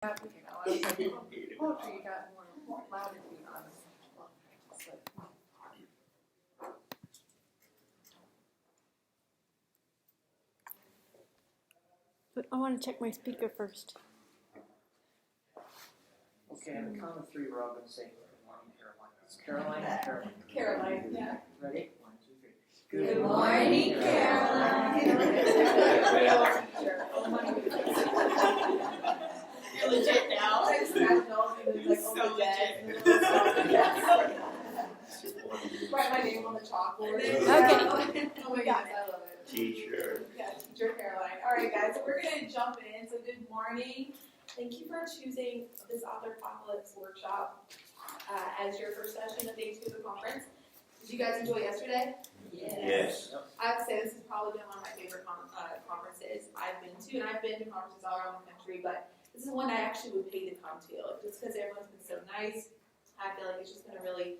I was like, poetry got more latitude on it. But I want to check my speaker first. Okay, on the count of three, we're all going to say good morning, Caroline. It's Caroline and Caroline. Caroline, yeah. Ready? 1, 2, 3. Good morning, Caroline. Oh my goodness. You're legit now. I just imagine all of you like So on the bed. Write my name on the chalkboard. Okay. Oh my gosh, I love it. Teacher. Yeah, teacher Caroline. All right, guys, so we're going to jump in. So good morning. Thank you for choosing this Author Apocalypse workshop as your first session of day 2 of the conference. Did you guys enjoy yesterday? Yes. I have to say this has probably been one of my favorite conferences I've been to, and I've been to conferences all around the country, but this is one I actually would pay to come to, just because everyone's been so nice. I feel like it's just been a really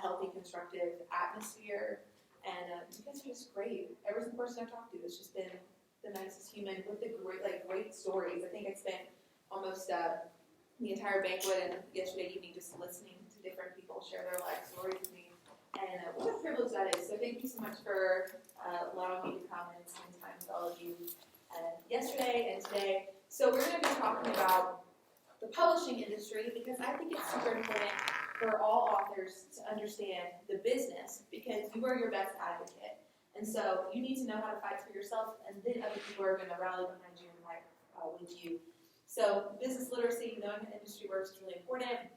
healthy, constructive atmosphere, and you guys are just great. Every single person I've talked to has just been the nicest human with the great stories. I think I spent almost the entire banquet and yesterday evening just listening to different people share their life stories with me. And what a privilege that is. So thank you so much for allowing me to come and spend time with all of you yesterday and today. So we're going to be talking about the publishing industry because I think it's super important for all authors to understand the business because you are your best advocate. And so you need to know how to fight for yourself, and then other people are going to rally behind you and fight with you. So business literacy, knowing how the industry works is really important.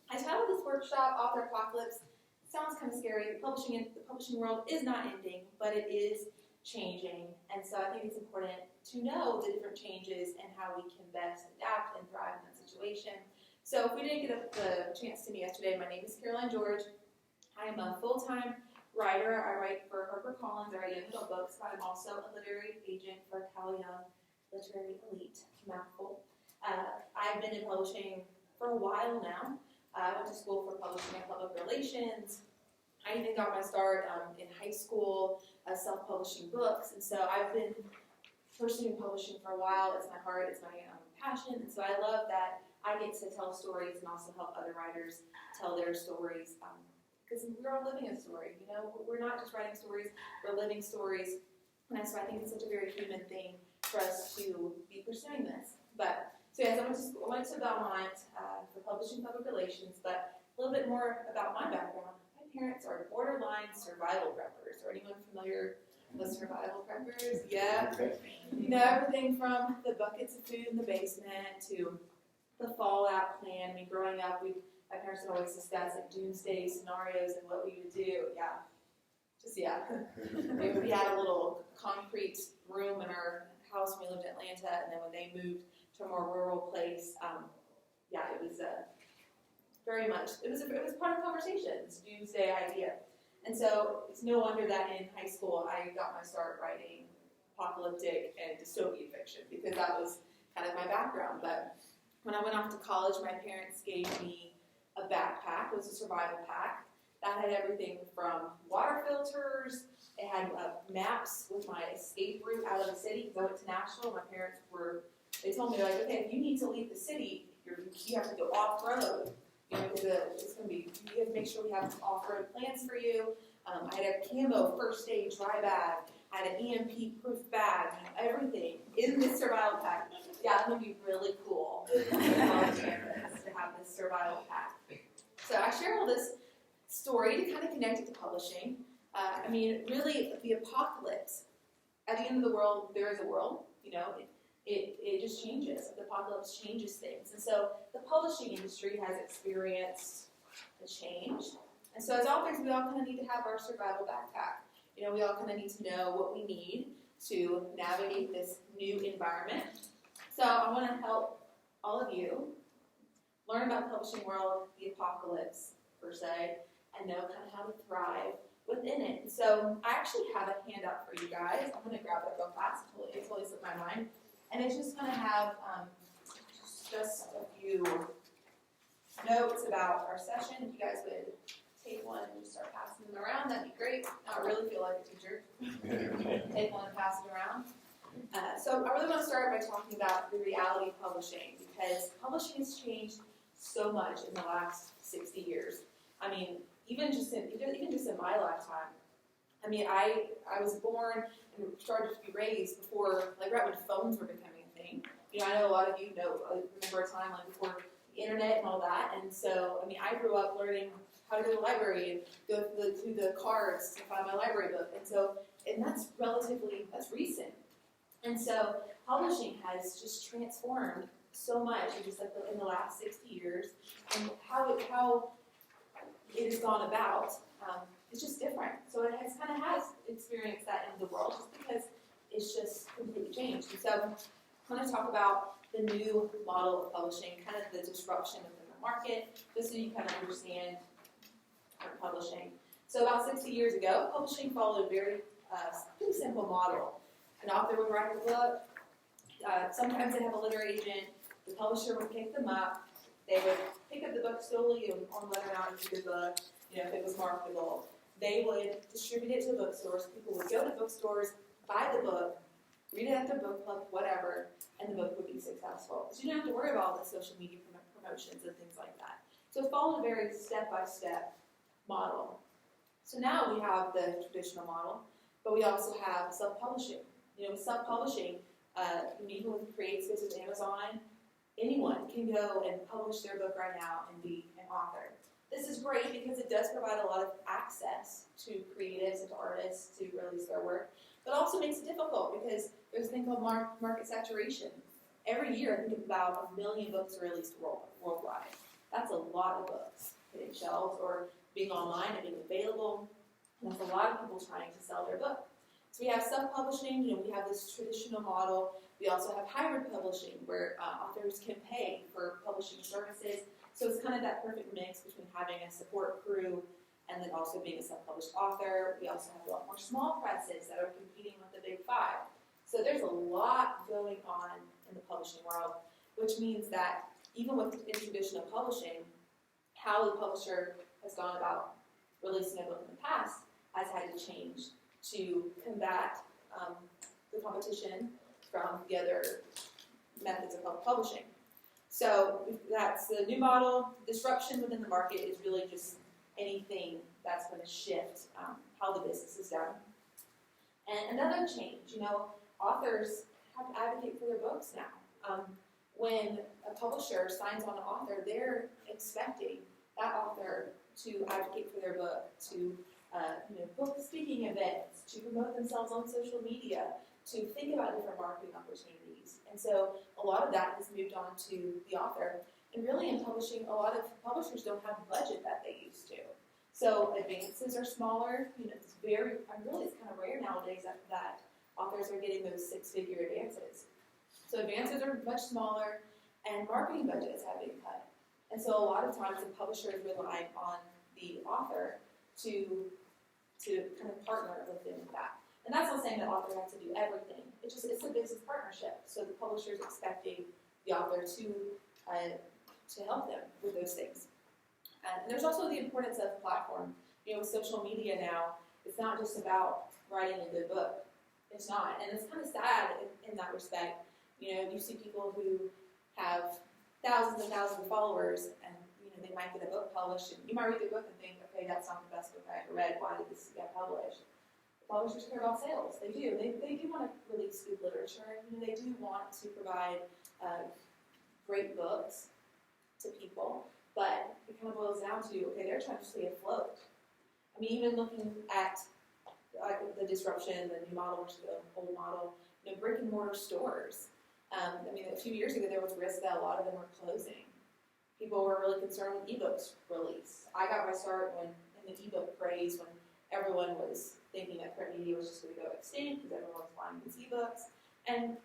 I titled this workshop, Author Apocalypse. Sounds kind of scary. The publishing world is not ending, but it is changing. And so I think it's important to know the different changes and how we can best adapt and thrive in that situation. So if we didn't get the chance to meet yesterday, my name is Caroline George. I am a full-time writer. I write for HarperCollins. I write young adult books, but I'm also a literary agent for Cal Young Literary Elite. Mouthful. I've been in publishing for a while now. I went to school for publishing and public relations. I even got my start in high school self-publishing books. And so I've been pursuing publishing for a while. It's my heart, it's my passion. And so I love that I get to tell stories and also help other writers tell their stories. Because we're all living a story. You know, we're not just writing stories, we're living stories. And so I think it's such a very human thing for us to be pursuing this. So yes, I went to Belmont for publishing public relations, but a little bit more about my background. My parents are borderline survival preppers. Are anyone familiar with survival preppers? Yeah. You know, everything from the buckets of food in the basement to the fallout plan. I mean, growing up, my parents would always discuss like doomsday scenarios and what we would do. We had a little concrete room in our house when we lived in Atlanta, and then when they moved to a more rural place, it was very much, it was part of conversations, doomsday idea. And so it's no wonder that in high school I got my start writing apocalyptic and dystopian fiction because that was kind of my background. But when I went off to college, my parents gave me a backpack. It was a survival pack that had everything from water filters. It had maps with my escape route out of the city because I went to Nashville. My parents they told me, like, okay, if you need to leave the city, you have to go off-road. You know, because it's going to be, you have to make sure we have off-road plans for you. I had a camo first aid dry bag. I had an EMP-proof bag. Everything in this survival pack. Yeah, it's going to be really cool to have this survival pack. So I share all this story to kind of connect it to publishing. Really, the apocalypse. At the end of the world, there is a world. You know, it just changes. The apocalypse changes things. And so the publishing industry has experienced a change. And so as authors, we all kind of need to have our survival backpack. You know, we all kind of need to know what we need to navigate this new environment. So I want to help all of you learn about the publishing world, the apocalypse, per se, and know kind of how to thrive within it. And so I actually have a handout for you guys. I'm going to grab it real fast. It totally slipped my mind. And it's just going to have just a few notes about our session. If you guys would take one and just start passing them around, that'd be great. I really feel like a teacher. Take one and pass it around. So I really want to start by talking about the reality of publishing, because publishing has changed so much in the last 60 years. I mean, even just in my lifetime. I mean, I was born and started to be raised before, like right when phones were becoming a thing. You know, I know a lot of you remember a time like before the internet and all that. And so, I mean, I grew up learning how to go to the library and go through the cards to find my library book. And that's recent. And so publishing has just transformed so much in the last 60 years, and how it has gone about. It's just different. So it has experienced that in the world, just because it's just completely changed. And so I want to talk about the new model of publishing, kind of the disruption within the market, just so you kind of understand publishing. So about 60 years ago, publishing followed a very pretty simple model. An author would write a book. Sometimes they'd have a literary agent. The publisher would pick them up. They would pick up the book slowly on whether or not it's a good book, if it was marketable. They would distribute it to bookstores. People would go to bookstores, buy the book, read it at their book club, whatever, and the book would be successful. So you don't have to worry about all the social media promotions and things like that. So it followed a very step-by-step model. So now we have the traditional model, but we also have self-publishing. With self-publishing, even with creative spaces with Amazon, anyone can go and publish their book right now and be an author. This is great because it does provide a lot of access to creatives and to artists to release their work, but also makes it difficult because there's a thing called market saturation. Every year, I think about 1 million books are released worldwide. That's a lot of books hitting shelves or being online and being available. And that's a lot of people trying to sell their book. So we have self-publishing, we have this traditional model. We also have hybrid publishing, where authors can pay for publishing services. So it's kind of that perfect mix between having a support crew and then also being a self-published author. We also have a lot more small presses that are competing with the big five. So there's a lot going on in the publishing world, which means that even in traditional publishing, how the publisher has gone about releasing a book in the past has had to change to combat the competition from the other methods of publishing. So that's the new model. Disruption within the market is really just anything that's going to shift how the business is done. And another change, authors have to advocate for their books now. When a publisher signs on an author, they're expecting that author to advocate for their book, to book speaking events, to promote themselves on social media, to think about different marketing opportunities. And so a lot of that has moved on to the author. And really in publishing, a lot of publishers don't have the budget that they used to. So advances are smaller. It's kind of rare nowadays that authors are getting those six-figure advances. So advances are much smaller, and marketing budgets have been cut. And so a lot of times the publisher is relying on the author to kind of partner with them with that. And that's not saying that author has to do everything. It's a business partnership. So the publisher is expecting the author to help them with those things. And there's also the importance of platform. With social media now, it's not just about writing a good book. It's not. And it's kind of sad in that respect. You see people who have thousands and thousands of followers, and they might get a book published, and you might read the book and think, okay, that's not the best book I ever read. Why did this get published? The publishers care about sales. They do. They do want to release good literature. They do want to provide great books to people, but it kind of boils down to, okay, they're trying to stay afloat. I mean, even looking at the disruption, the new model versus the old model, brick and mortar stores. A few years ago there was risk that a lot of them were closing. People were really concerned with ebooks release. I got my start in the ebook craze when everyone was thinking that print media was just going to go extinct because everyone was buying these ebooks. And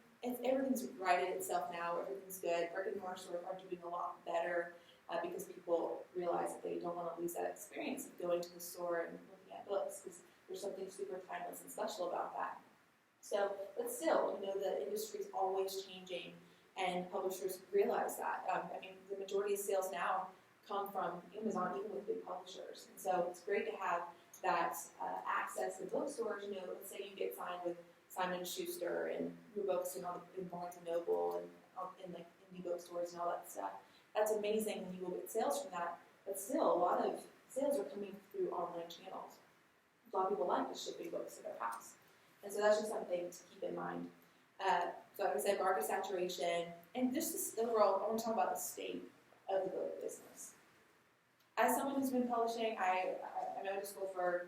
everything's righted itself now. Everything's good. Brick and mortar stores are doing a lot better because people realize that they don't want to lose that experience of going to the store and looking at books, because there's something super timeless and special about that. So, but still, the industry is always changing, and publishers realize that. The majority of sales now come from Amazon, even with big publishers. And so it's great to have that access to bookstores. Let's say you get signed with Simon & Schuster and your books in Barnes & Noble and in like indie bookstores and all that stuff. That's amazing, and you will get sales from that. But still, a lot of sales are coming through online channels. A lot of people like just shipping books to their house. And so that's just something to keep in mind. So like I said, market saturation, and just this overall, I want to talk about the state of the book business. As someone who's been publishing, I went to school for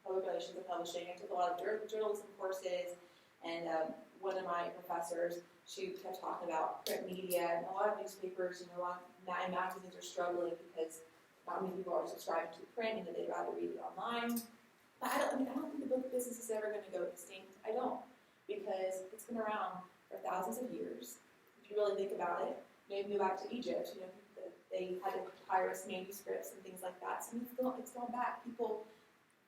public relations and publishing. I took a lot of journalism courses, and one of my professors, she kept talking about print media, and a lot of newspapers, a lot of magazines are struggling because not many people are subscribing to print, and they'd rather read it online. But I don't think the book business is ever going to go extinct. I don't, because it's been around for thousands of years. If you really think about it, maybe go back to Egypt. They had to papyrus manuscripts and things like that. So it's going back. People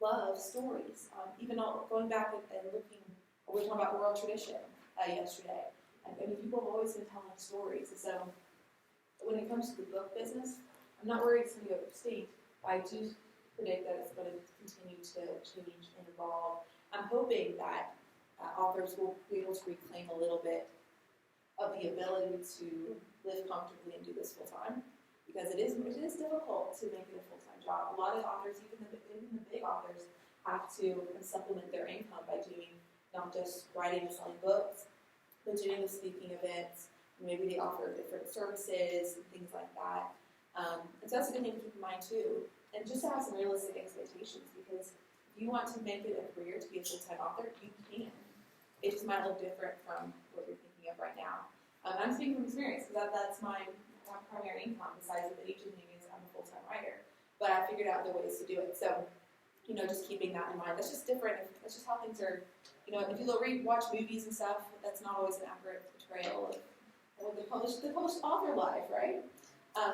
love stories. Even going back and looking, we were talking about oral tradition yesterday. I mean, people have always been telling stories. And so when it comes to the book business, I'm not worried it's going to go extinct. I do predict that it's going to continue to change and evolve. I'm hoping that authors will be able to reclaim a little bit of the ability to live comfortably and do this full time, because it is difficult to make it a full-time job. A lot of authors, even the big authors, have to supplement their income by doing not just writing and selling books, but doing the speaking events. Maybe they offer different services and things like that. And so that's a good thing to keep in mind too. And just to have some realistic expectations, because if you want to make it a career to be a full-time author, you can. It just might look different from what you're thinking of right now. I'm speaking from experience, because that's my primary income, besides the video is I'm a full-time writer. But I figured out the ways to do it. So, just keeping that in mind. That's just different. That's just how things are. If you watch movies and stuff, that's not always an accurate portrayal of the published author life, right?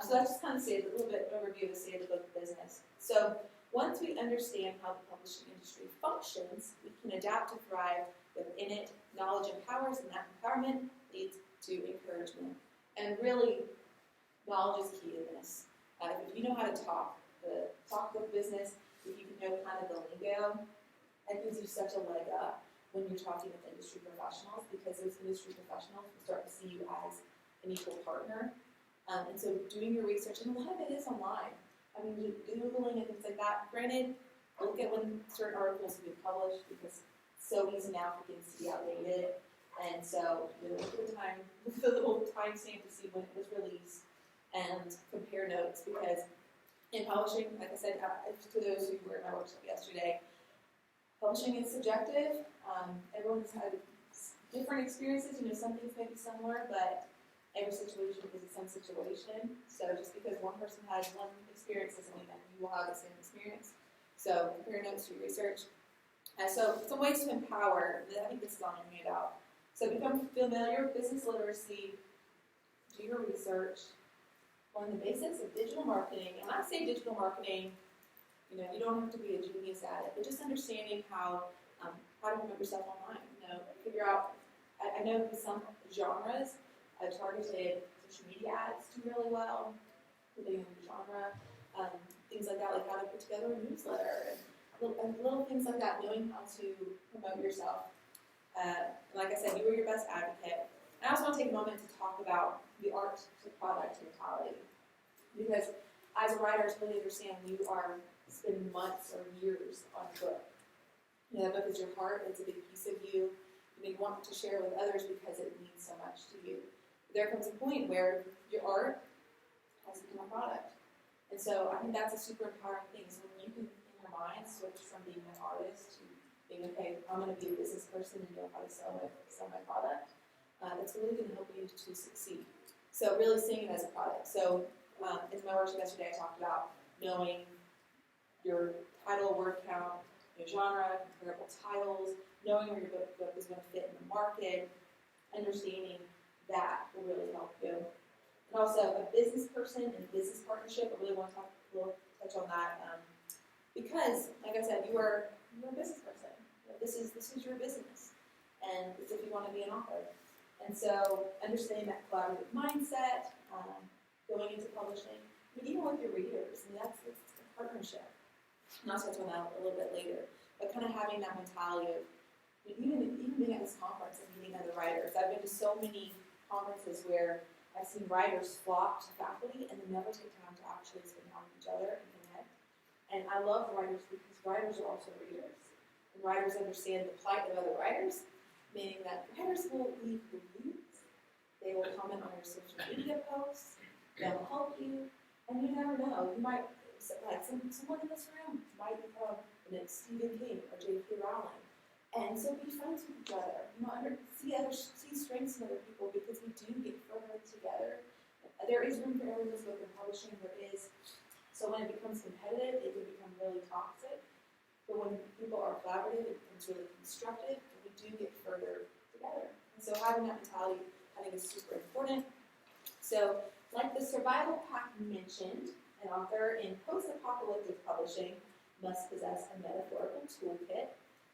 So that's just kind of a little bit overview of the state of the book business. So once we understand how the publishing industry functions, we can adapt to thrive within it. Knowledge empowers, and that empowerment leads to encouragement. And really, knowledge is key to this. If you know how to talk book business, if you can know kind of the lingo, that gives you such a leg up when you're talking with industry professionals, because those industry professionals will start to see you as an equal partner. And so doing your research, and a lot of it is online. I mean, Googling and things like that. Granted, look at when certain articles have been published, because it's so easy now for things to be outdated. And so, look at the little timestamp to see when it was released, and compare notes, because in publishing, like I said, to those who were in my workshop yesterday, publishing is subjective. Everyone's had different experiences. Some things may be similar, but every situation is its own situation. So just because one person has one experience doesn't mean that you will have the same experience. So compare notes to your research. So some ways to empower. I think this is on your handout. So become familiar with business literacy. Do your research. Learn the basics of digital marketing. And when I say digital marketing, you don't have to be a genius at it, but just understanding how to promote yourself online. Figure out. I know some genres, targeted social media ads do really well, depending on the genre. Things like that, like how to put together a newsletter, and little things like that. Knowing how to promote yourself. Like I said, you are your best advocate. And I also want to take a moment to talk about the art to product mentality, because as a writer, I really understand you are spending months or years on a book. That book is your heart. It's a big piece of you. You want to share with others because it means so much to you. There comes a point where your art has become a product. And so I think that's a super empowering thing. So when you can, in your mind, switch from being an artist to being, okay, I'm going to be a business person and know how to sell my product, that's really going to help you to succeed. So really seeing it as a product. So in my workshop yesterday, I talked about knowing your title, word count, your genre, comparable titles, knowing where your book is going to fit in the market, understanding that will really help you. And also, a business person and a business partnership, I really want to touch on that, because, like I said, you're a business person. This is your business, and it's if you want to be an author. And so, understanding that collaborative mindset, going into publishing, even with your readers, that's a partnership. And I'll touch on that a little bit later. But kind of having that mentality of Even being at this conference and meeting other writers, I've been to so many conferences where I've seen writers flock to faculty and they never take time to actually spend time with each other and connect. And I love writers because writers are also readers. And writers understand the plight of other writers, meaning that writers will leave reviews, they will comment on your social media posts, they'll help you, and you never know. You might, like someone in this room might become the next Stephen King or J.K. Rowling. And so be friends with each other. See strengths in other people because we do get further together. There is room for everyone's book in publishing. There is. So when it becomes competitive, it can become really toxic. But when people are collaborative, it becomes really constructive, and we do get further together. And so having that mentality, I think, is super important. So, like the survival pack mentioned, an author in post-apocalyptic publishing must possess a metaphorical toolkit.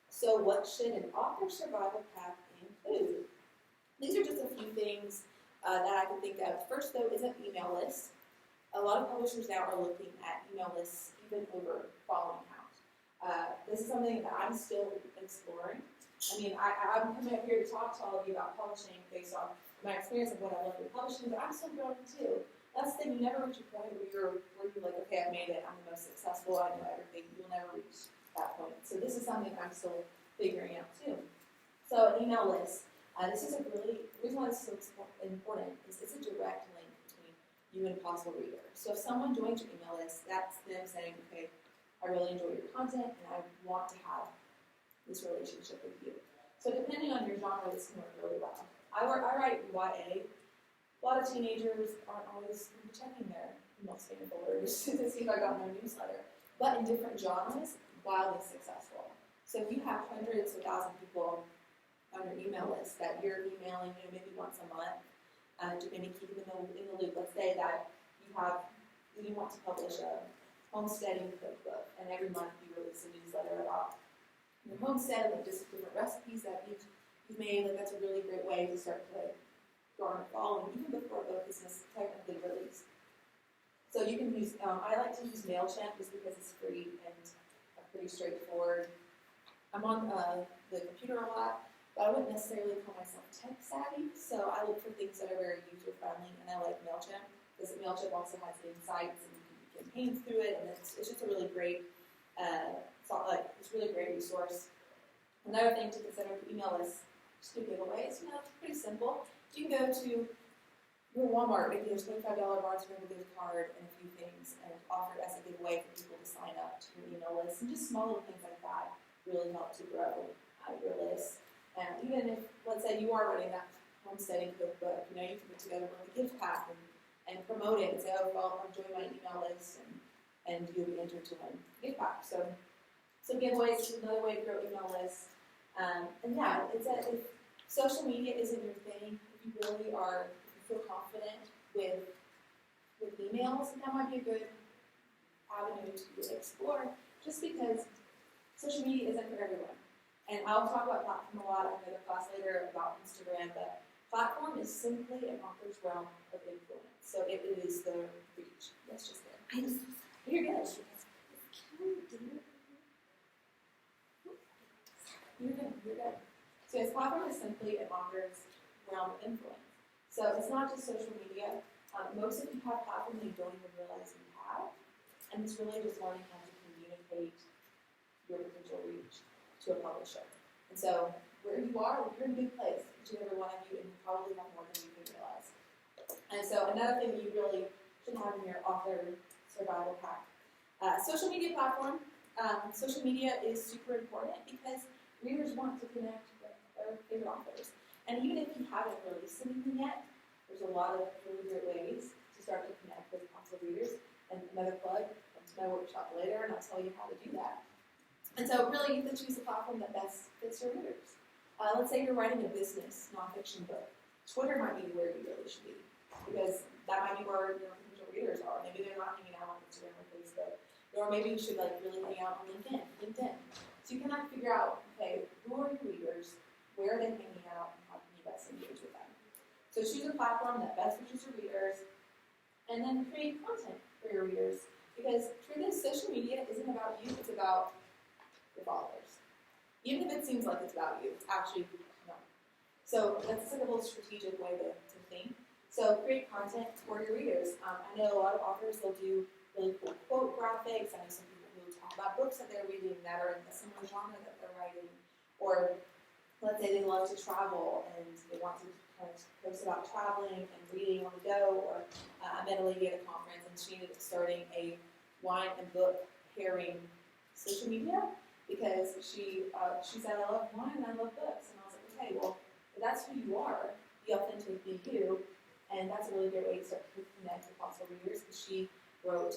So what should an author survival pack include? These are just a few things that I can think of. First, though, is an email list. A lot of publishers now are looking at email lists even over following count. This is something that I'm still exploring. I mean, I'm coming up here to talk to all of you about publishing based on my experience of what I love with publishing, but I'm still growing too. That's the thing, you never reach a point where you're like, okay, I made it, I'm the most successful, I know everything. You'll never reach that point. So this is something that I'm still figuring out too. So an email list. This is the reason why this is so important is it's a direct link between you and a possible reader. So if someone joins your email list, that's them saying, okay, I really enjoy your content and I want to have this relationship with you. So depending on your genre, this can work really well. I write YA. A lot of teenagers aren't always checking their email spam folder just to see if I got my newsletter. But in different genres, wildly successful. So if you have hundreds of thousands of people on your email list that you're emailing, maybe once a month, to maybe keep them in the loop. Let's say that you want to publish a homesteading cookbook, and every month you release a newsletter about your homestead, like just different recipes that you've made. Like that's a really great way to start to garner following, even before a book is technically released. So you can use, I like to use MailChimp just because it's free and pretty straightforward. I'm on the computer a lot, but I wouldn't necessarily call myself tech savvy, so I look for things that are very user friendly, and I like MailChimp because MailChimp also has insights and you can campaign through it, and it's just a really great, it's a really great resource. Another thing to consider for email lists, just do giveaways. It's pretty simple. You can go to your Walmart, maybe there's $25 Barnes & Noble gift card and a few things, and offer it as a giveaway for people to sign up to your email list, and just small little things like that really help to grow your list. And even if, let's say, you are running that homesteading cookbook, you can put together a gift pack and promote it and say, oh, well, I'll join my email list, and you'll be entered to win a gift pack. So giveaways is another way to grow email lists. And yeah, if social media isn't your thing, if you really are, if you feel confident with emails, that might be a good avenue to explore, just because social media isn't for everyone. And I'll talk about platform a lot. I have another class later about Instagram, but platform is simply an author's realm of influence. So it is the reach. That's just it. I'm so sorry. You're good. Can we do it? You're good. So its platform is simply an author's realm of influence. So it's not just social media. Most of you have platforms that you don't even realize you have. And it's really just learning how to communicate your potential reach to a publisher. And so where you are, you're in a good place, each and every one of you, and you probably have more than you can realize. And so another thing you really should have in your author survival pack. Social media platform. Social media is super important because readers want to connect with their favorite authors. And even if you haven't released anything yet, there's a lot of really great ways to start to connect with possible readers. And another plug, come to my workshop later, and I'll tell you how to do that. And so really you can choose a platform that best fits your readers. Let's say you're writing a business nonfiction book. Twitter might be where you really should be, because that might be where your potential readers are. Maybe they're not hanging out on Instagram or Facebook. Or maybe you should really hang out on LinkedIn. So you can figure out, okay, who are your readers, where are they hanging out, and how can you best engage with them. So choose a platform that best reaches your readers, and then create content for your readers. Because truth is, social media isn't about you, it's about your followers. Even if it seems like it's about you, it's actually not. So that's like a little strategic way to think. So create content for your readers. I know a lot of authors, they'll do really cool quote graphics. I know some people who talk about books that they're reading that are in a similar genre that they're writing. Or let's say they love to travel and they want to kind of post about traveling and reading on the go. Or I met a lady at a conference and she ended up starting a wine and book pairing social media because she said, I love wine and I love books. And I was like, okay, well, if that's who you are, be authentic, be you. And that's a really great way to start to connect with possible readers because she wrote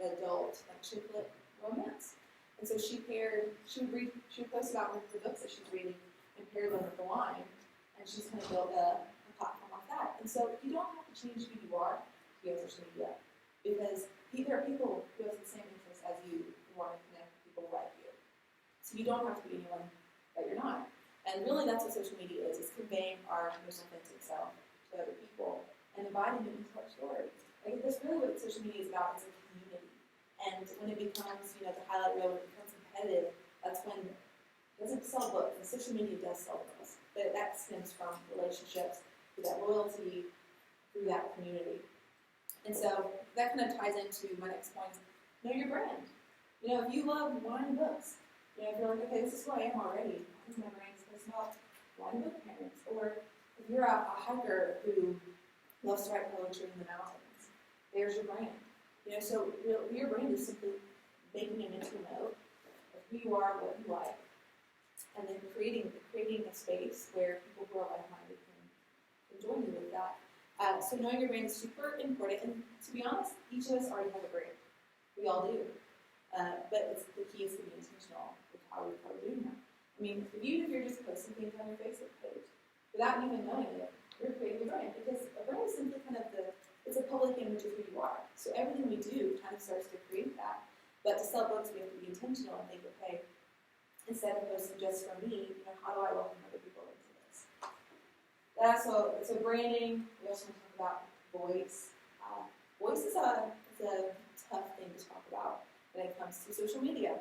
adult chick lit romance. And so she would post about the books that she's reading and pair them with the wine. And she's kind of built a platform like that. And so you don't have to change who you are to be on social media because there are people who have the same interests as you who want to connect with people like you. So you don't have to be anyone that you're not. And really that's what social media is. It's conveying our most authentic self to other people and inviting them into our story. Like that's really what social media is about. It's a community. And when it becomes, the highlight reel, when it becomes competitive, that's when it doesn't sell books. And social media does sell books. But that stems from relationships, through that loyalty, through that community. And so that kind of ties into my next point, know your brand. If you love wine and books, if you're like, okay, this is who I am already. I think my brand is about wine and book parents. Or if you're a hiker who loves to write poetry in the mountains, there's your brand. So your brand is simply making a mental note of who you are, what you like, and then creating a space where people who are like-minded can join you with that. So knowing your brand is super important, and to be honest, each of us already have a brand. We all do. But the key is to be intentional with how we're doing that. I mean, even if you're just posting things on your Facebook page, without even knowing it, you're creating a brand. Because a brand is simply kind of it's a public image of who you are. So everything we do kind of starts to create that. But to sell books, we have to be intentional and think, okay, instead of posting just for me, how do I welcome other people into this? So branding, we also want to talk about voice. Voice is a tough thing to talk about when it comes to social media.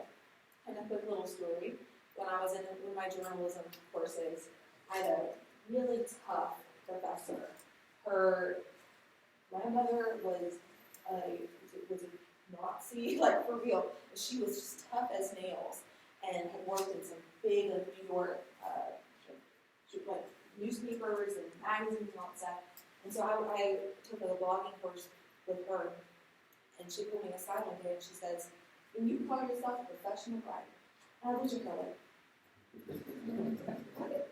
And a quick little story. When I was in one of my journalism courses, I had a really tough professor. Her grandmother was a Nazi, like for real. She was just tough as nails and had worked in some big New York newspapers and magazines and all that stuff. And so I took a blogging course with her, and she pulled me aside one day and she says, "When you call yourself a professional writer," and I looked at her like, "What?"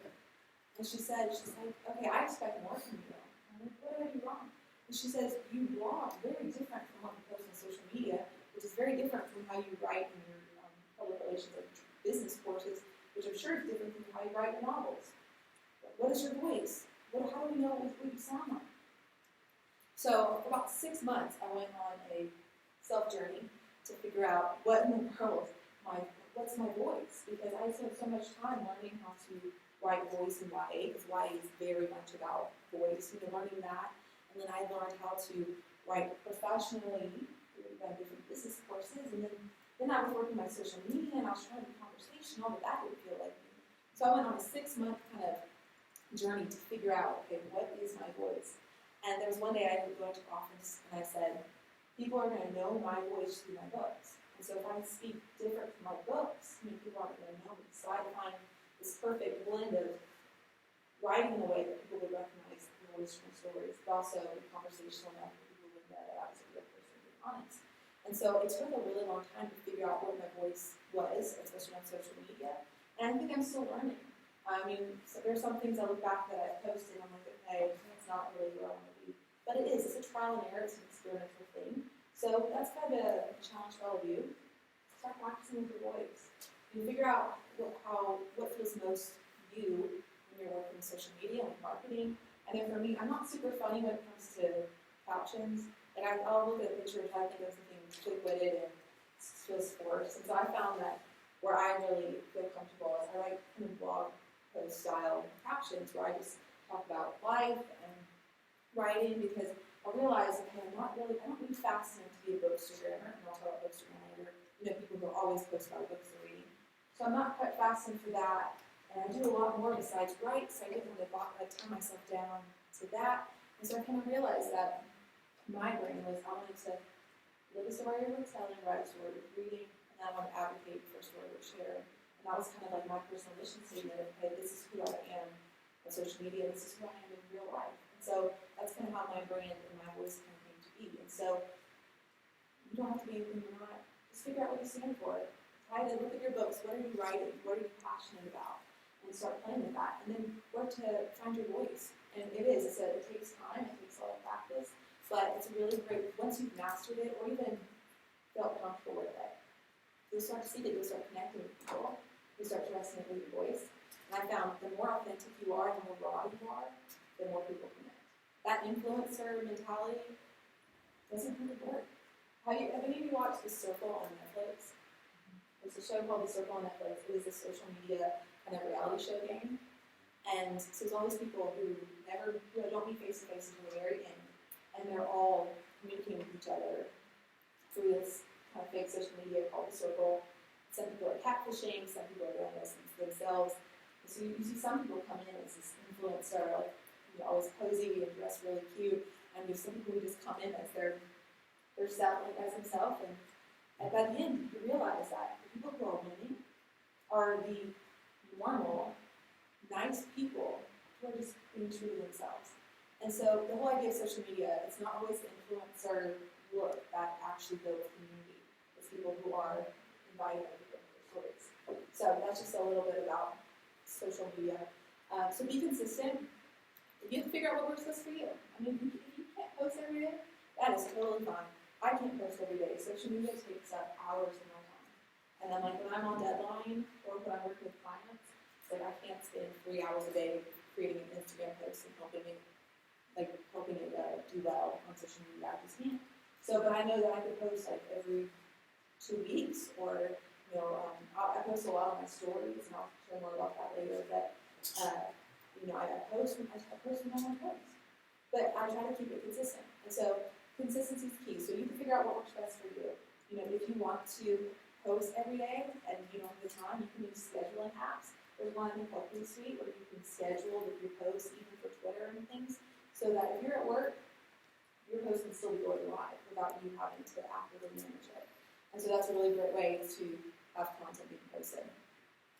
And she's like, "Okay, I expect more from you." I'm like, "What did I do wrong?" And she says, "You blog very different from what you post on social media, which is very different from how you write in your public relations or business courses, which I'm sure is different from how you write your novels. What is your voice? How do we know what you sound like?" So for about 6 months, I went on a self-journey to figure out what in the world, what's my voice? Because I spent so much time learning how to write voice in YA, because YA is very much about voice, learning that. And then I learned how to write professionally through different business courses. And then I was working my social media, and I was trying to be conversational, but that didn't feel like me. So I went on a 6-month kind of journey to figure out, okay, what is my voice? And there was one day I ended up going to an office, and I said, people are going to know my voice through my books. And so if I speak different from my books, people aren't going to know me. So I had to find this perfect blend of writing in a way that people would recognize the voice from stories, but also conversational enough that people would know that I was a real person being honest. And so it took a really long time to figure out what my voice was, especially on social media. And I think I'm still learning. I mean, so there's some things I look back that I've posted, and I'm like, okay, it's not really where I want to be. But it is. It's a trial and error. It's an experimental thing. So that's kind of a challenge for all of you. Start practicing with your voice. You figure out what feels most you when you're working with social media and marketing. And then for me, I'm not super funny when it comes to captions. Like I'll look at a picture and try to think of something quick-witted and feels forced. And so I found that where I really feel comfortable is I write kind of blog post style captions where I just talk about life and writing, because I realize, okay, I don't read fast enough to be a bookstagrammer, and I'll talk about bookstagram later. People who always post about books they're reading. So I'm not quite fast enough for that. And I do a lot more besides write, so I get into I turn myself down to that. And so I kind of realized that my brain was, I wanted to live a story worth telling, write a story worth reading, and I want to advocate for a story worth sharing. And that was kind of like my personal mission statement of, hey, this is who I am on social media, this is who I am in real life. And so that's kind of how my brand and my voice kind of came to be. And so you don't have to be anything you're not. Just figure out what you stand for. Try to look at your books. What are you writing? What are you passionate about? And start playing with that. And then work to find your voice. And it takes time. It takes a lot of practice. But it's really great. Once you've mastered it or even felt comfortable with it, you'll start to see that you'll start connecting with people. You'll start to resonate with your voice. And I found the more authentic you are, the more raw you are, the more people connect. That influencer mentality doesn't really work. Have any of you watched The Circle on Netflix? There's a show called The Circle on Netflix. It is a social media kind of reality show game. And so there's all these people who don't meet face to face until the very end. And they're all communicating with each other through this kind of fake social media called The Circle. Some people are catfishing, some people are doing this themselves. And so you see some people come in as this influencer, like, always posy and dressed really cute. And there's some people who just come in as they're selling as themselves. And by the end, you realize that the people who are winning are the normal, nice people who are just being true to themselves. And so the whole idea of social media, it's not always the influencer look that actually builds community. It's people who are inviting other people to their stories. So that's just a little bit about social media. So be consistent. You have to figure out what works best for you. I mean, if you can't post every day, that is totally fine. I can't post every day. Social media takes up hours of my time. And then, like, when I'm on deadline or when I'm working with clients, it's like I can't spend 3 hours a day creating an Instagram post and helping it do well on social media. I just can't. So, but I know that I could post like every 2 weeks, or I post a lot on my stories, and I'll share more about that later. But I post when I want to post, but I try to keep it consistent. And so consistency is key. So you can figure out what works best for you. If you want to post every day and you don't have the time, you can use scheduling apps. There's one I think called Suite where you can schedule your posts even for Twitter and things, so that if you're at work, your post can still be going live without you having to actively manage it. And so that's a really great way to have content being posted.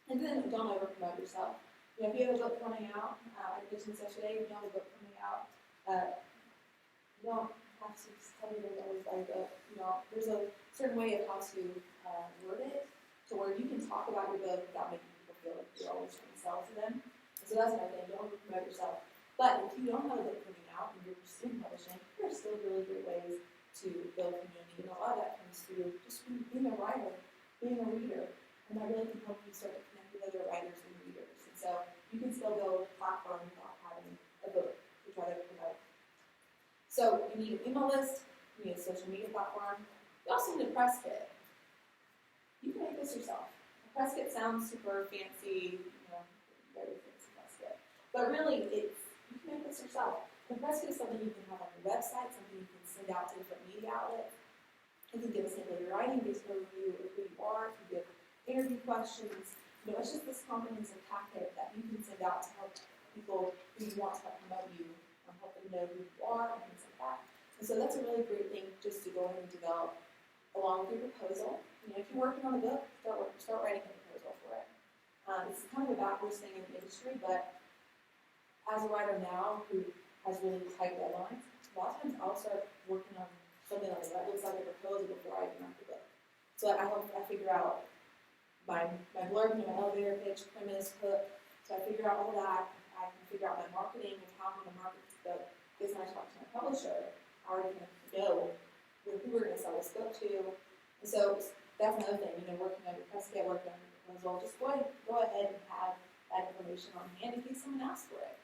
And then don't over promote yourself. If you have a book coming out, I mentioned this yesterday, if you have a book coming out, you don't have to tell me there's always like there's a certain way of how to word it to where you can talk about your book without making people feel like you're always trying to sell to them. And so that's another thing, don't over promote yourself. But if you don't have a book coming out and you're pursuing publishing, there are still really great ways to build community. And a lot of that comes through just being a writer, being a reader. And that really can help you start to connect with other writers and readers. And so you can still build a platform without having a book to try to promote. So you need an email list, you need a social media platform. You also need a press kit. You can make this yourself. A press kit sounds super fancy, very fancy press kit. But really, you can make this yourself. The press kit is something you can have on your website, something you can send out to different media outlets. You can give a sample of your writing based on review of who you are. You can give interview questions. It's just this comprehensive packet that you can send out to help people who you want to promote you and help them know who you are and things like that. And so that's a really great thing just to go ahead and develop along with your proposal. If you're working on a book, start writing a proposal for it. It's kind of a backwards thing in the industry, but as a writer now who has really tight deadlines, a lot of times I'll start working on something like that looks like a proposal before I even write the book. So I figure out my blurb, my elevator pitch, premise, hook. So I figure out all that. I can figure out my marketing and how I'm going to market the book. Because when I talk to my publisher, I already know who we're going to sell this book to. And so that's another thing, working on your press kit, working on your proposal. Just go ahead and have that information on hand in case someone asks for it.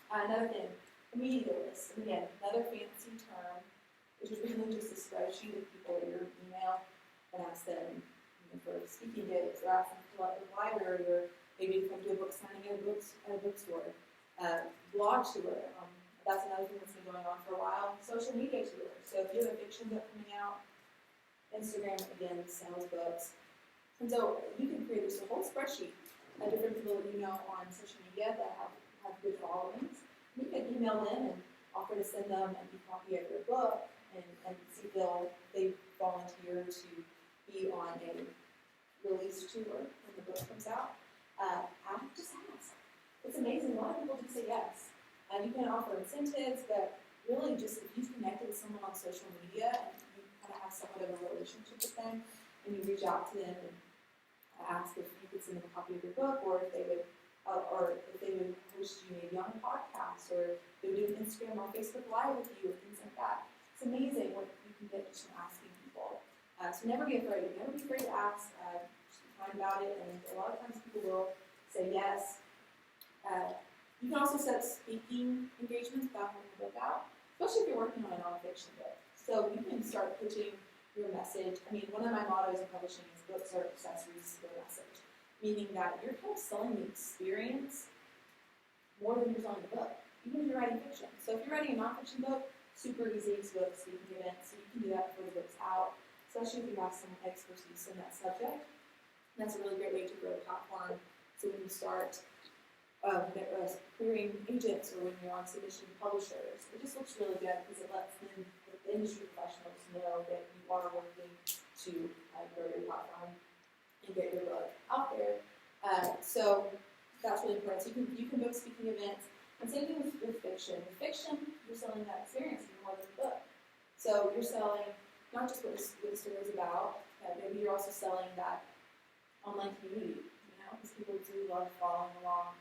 Another thing, a media list. And again, another fancy term, which is really just a spreadsheet of people in your email and ask them for speaking gigs, or ask them to fill out the library, or maybe come do a book signing at a bookstore. Blog tour. That's another thing that's been going on for a while. Social media tour. So if you have a fiction book coming out, Instagram again sells books. And so you can create this whole spreadsheet of different people that you know on social media that have good followings. You can email them and offer to send them a copy of your book and see if they volunteer to be on a release tour when the book comes out. Just ask. It's amazing. A lot of people do say yes. You can offer incentives, but really just if you've connected with someone on social media and you kind of have somewhat of a relationship with them, and you reach out to them and ask if you could send them a copy of your book, or if they would host you maybe on a podcast, or they would do an Instagram or Facebook Live with you, or things like that. It's amazing what you can get just from asking people. So never be afraid. Never be afraid to ask. Just be kind about it, and a lot of times people will say yes. You can also set speaking engagements without having a book out, especially if you're working on a nonfiction book. So you can start pitching your message. I mean, one of my mottos in publishing is books are accessories to the message, meaning that you're kind of selling the experience more than you're selling the book, even if you're writing fiction. So if you're writing a nonfiction book, super easy to book speaking events, so you can do that before the book's out, especially if you have some expertise in that subject. And that's a really great way to grow a platform. So when you start querying agents or when you're on submission to publishers, it just looks really good because it lets the industry professionals know that you are working to grow your platform and get your book out there. So that's really important. So you can book speaking events. And same thing with fiction. With fiction, you're selling that experience more than the book. So you're selling not just what the story is about, maybe you're also selling that online community, because people do love following along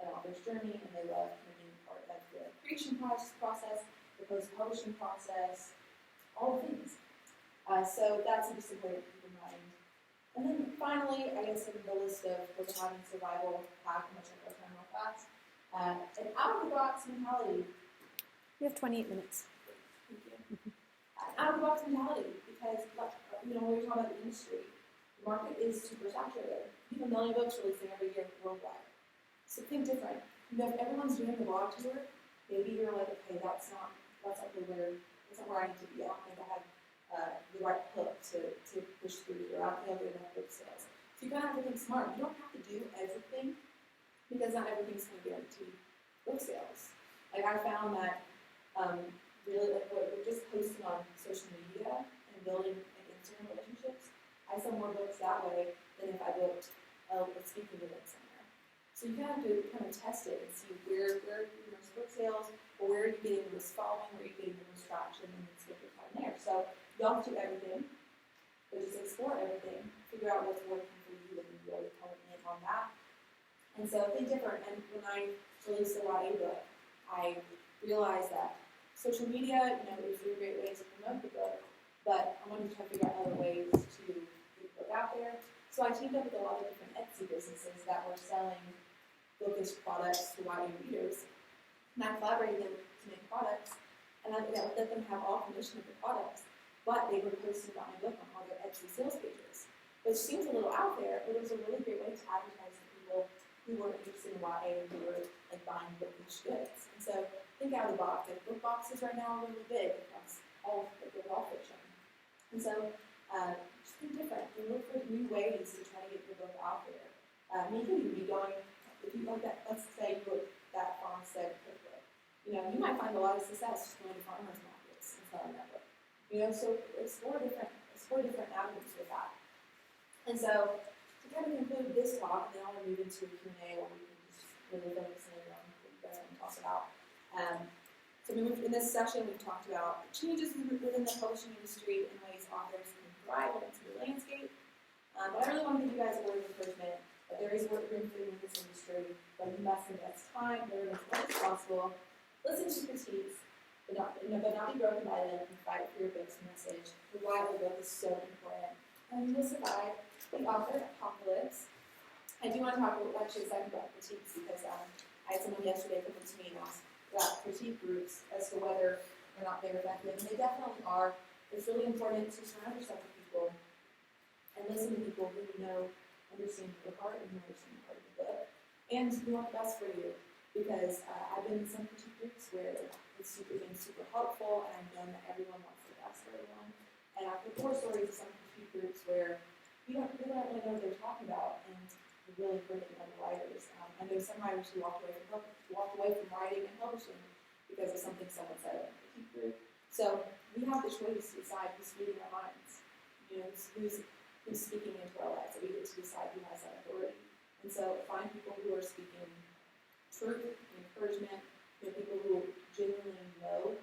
an author's journey, and they love being part of the creation process, the post-publishing process, all the things. So that's just important to keep in mind. And then finally, I guess in the list of what's having survival hack, which I go down real fast, an out-of-the-box mentality. We have 28 minutes. Thank you. An out-of-the-box mentality, because when we're talking about the industry, the market is super saturated. You have a million books releasing every year worldwide. So think different. If everyone's doing the blog tour, maybe you're like, okay, that's not where I need to be. I don't think I have the right hook to push through, or I don't think I have enough book sales. So you kind of have to think smart. You don't have to do everything, because not everything's going to guarantee book sales. Like I found that really like what we're just posting on social media and building Instagram relationships, I sell more books that way than if I booked a speaking event somewhere. So you have to kind of test it and see where you're most book sales, or where you're getting the most following, where you're getting the most traction, and then skip your time there. So you don't have to do everything, but just explore everything, figure out what's working for you, and really hone in on that. And so think different. And when I released the YA book, I realized that social media, is a great way to promote the book, but I wanted to try to figure out other ways to get the book out there. So I teamed up with a lot of different Etsy businesses that were selling bookish products to YA readers. And I collaborated with them to make products, and I let them have all commission of the products, but they were posting about my book on all their Etsy sales pages, which seems a little out there, but it was a really great way to advertise to people who were interested in YA and who were buying bookish goods. And so think out of the box. Like book boxes right now are really big across all fiction. And so just think different. You look for new ways to try to get your book out there. Maybe you'd be going, if you like that, let's say you wrote that farmstead cookbook. You might find a lot of success just going to farmers markets and selling that book. So explore different avenues with that. And so to kind of conclude this talk, then I want to move into a Q&A where we can just really focus in on what you guys want to talk about. So in this session, we've talked about changes within the publishing industry and ways authors can thrive into the landscape. But I really want to give you guys a word of encouragement that there is work room for you in this industry, but you must invest time, learn as much as possible, listen to critiques, but not be broken by them, and fight for your book's message. The why of the book is so important. And you will survive the author apocalypse. I do want to talk actually a second about critiques, because I had someone yesterday come to me and ask about critique groups as to whether or not they're effective, and they definitely are. It's really important to surround yourself with people and listen to people who understand your heart and who understand the heart of the book, and who want the best for you. Because I've been in some critique groups where it's been super helpful, and I've known that everyone wants the best for everyone. And I've heard horror stories of some critique groups where they don't really know what they're talking about, and they're really hurting other writers. I know some writers who walked away from writing and publishing because of something someone said in the critique group. So we have the choice to decide who's reading our minds, who's speaking into our lives. So we get to decide who has that authority. And so find people who are speaking truth and encouragement, people who genuinely know,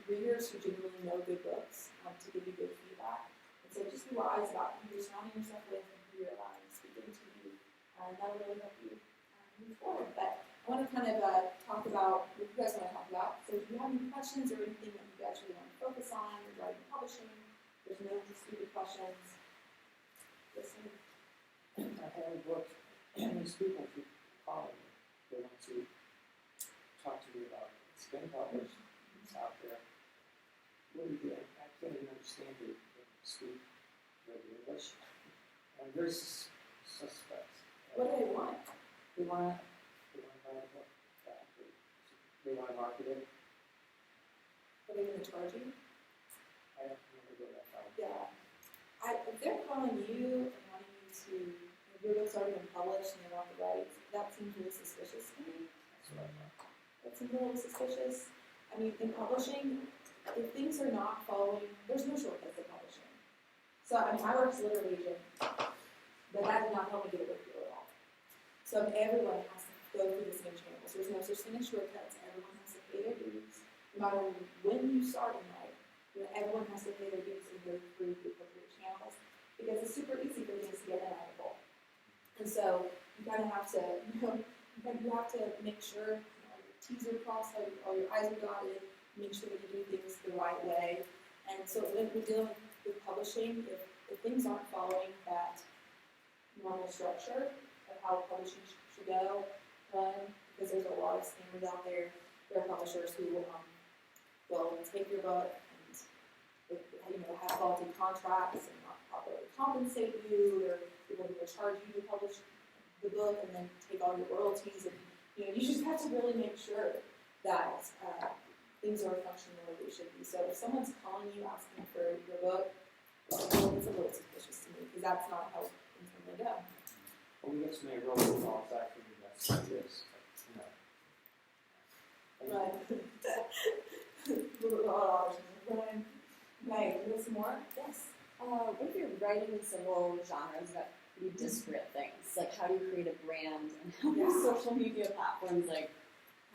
readers who genuinely know good books to give you good feedback. And so just be wise about who you're surrounding yourself with and who you're allowing to speak into you. And that'll really help you move forward. But I want to kind of talk about what you guys want to talk about. So if you have any questions or anything that you actually want to focus on regarding publishing, there's no stupid questions. Listen. I have worked, and these people who call me, they want to talk to me about it. It's been published, it's out there. What do you do? I can't even understand it. They speak good English. I'm very suspect. What do they want? They want to write a book. They want to market it. Are they going to charge you? I don't remember go that far. Yeah. If they're calling you and wanting you to, if your book's already been published and they want the rights, that seems really suspicious to me. That's what I thought. That seems a little suspicious. I mean, in publishing, if things are not following, there's no shortcuts in publishing. So, I work as a literary agent, but that did not help me get a book deal at all. So, everyone has to go through the same channels. There's no such thing as shortcuts. Everyone has to pay their dues. No matter when you start in life, everyone has to pay their dues and go through the appropriate channels because it's super easy for things to get inedible. And so, you kind of have to, you have to make sure your T's are crossed, all your I's are dotted, make sure that you do things the right way. And so when we're dealing with publishing, if things aren't following that normal structure of how publishing should go, because there's a lot of scammers out there, there are publishers who will take your book and have faulty contracts and not properly compensate you, or people who will charge you to publish the book and then take all your royalties. And you just have to really make sure that things are functioning the way they should be. So if someone's calling you asking for your book, it's a little suspicious to me because that's not how things normally go. Well, we get so many robocalls, I figured that's what it is. Right. Right. You want some more? Yes. What if you're writing in several genres that pretty disparate things? Like, how do you create a brand and how do social media platforms, like,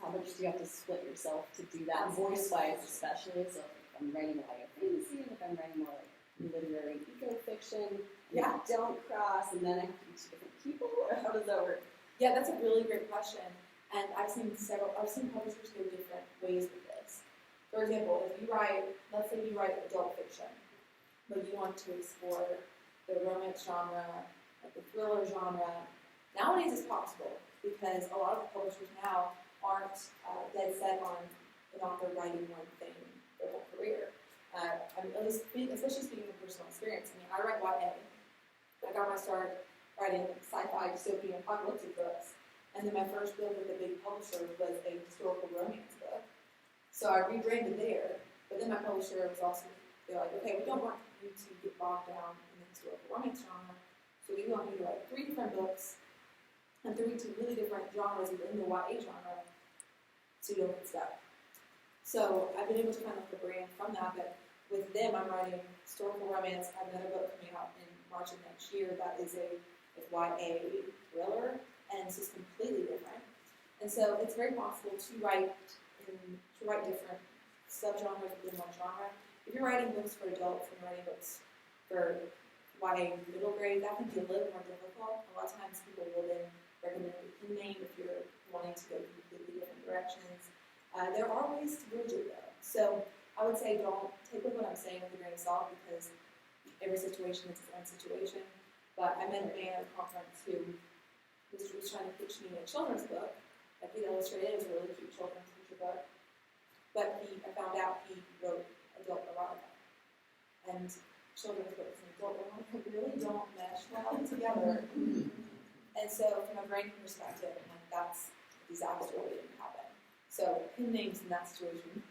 how much do you have to split yourself to do that? Voice-wise, especially. So if I'm writing YA fantasy and if I'm writing more like literary eco-fiction, and don't cross, and then I have to be two different people, or how does that work? Yeah, that's a really great question. And I've seen publishers go different ways with this. For example, if you write, let's say you write adult fiction, but you want to explore the romance genre, like the thriller genre, nowadays it's possible because a lot of publishers now aren't dead set on an author writing one thing their whole career. Especially speaking of personal experience. I write YA. I got my start writing sci-fi, dystopian, apocalyptic books. And then my first book with a big publisher was a historical romance book. So I rebranded there. But then my publisher was also, they're like, okay, we don't want you to get bogged down in the historical romance genre. So we want you to write 3 different books and 3 really different genres within the YA genre so you don't get stuck. So I've been able to kind of the brand from that, but with them I'm writing historical romance. I have another book coming out in March of next year that is a YA thriller, and it's just completely different. And so it's very possible to write different subgenres within one genre. If you're writing books for adults and writing books for YA middle grade, that can be a little more difficult. A lot of times people will then recommend a pen name if you're wanting to go completely different directions. There are ways to bridge it though. So I would say don't take what I'm saying with a grain of salt because every situation is its own situation. But I met a man at a conference who was trying to pitch me a children's book. Like he illustrated, it was a really cute children's picture book. But I found out he wrote adult erotica. And children's books and adult erotica really don't mesh well together. And so from a brain perspective, that's a disaster waiting to happen. So pen names in that situation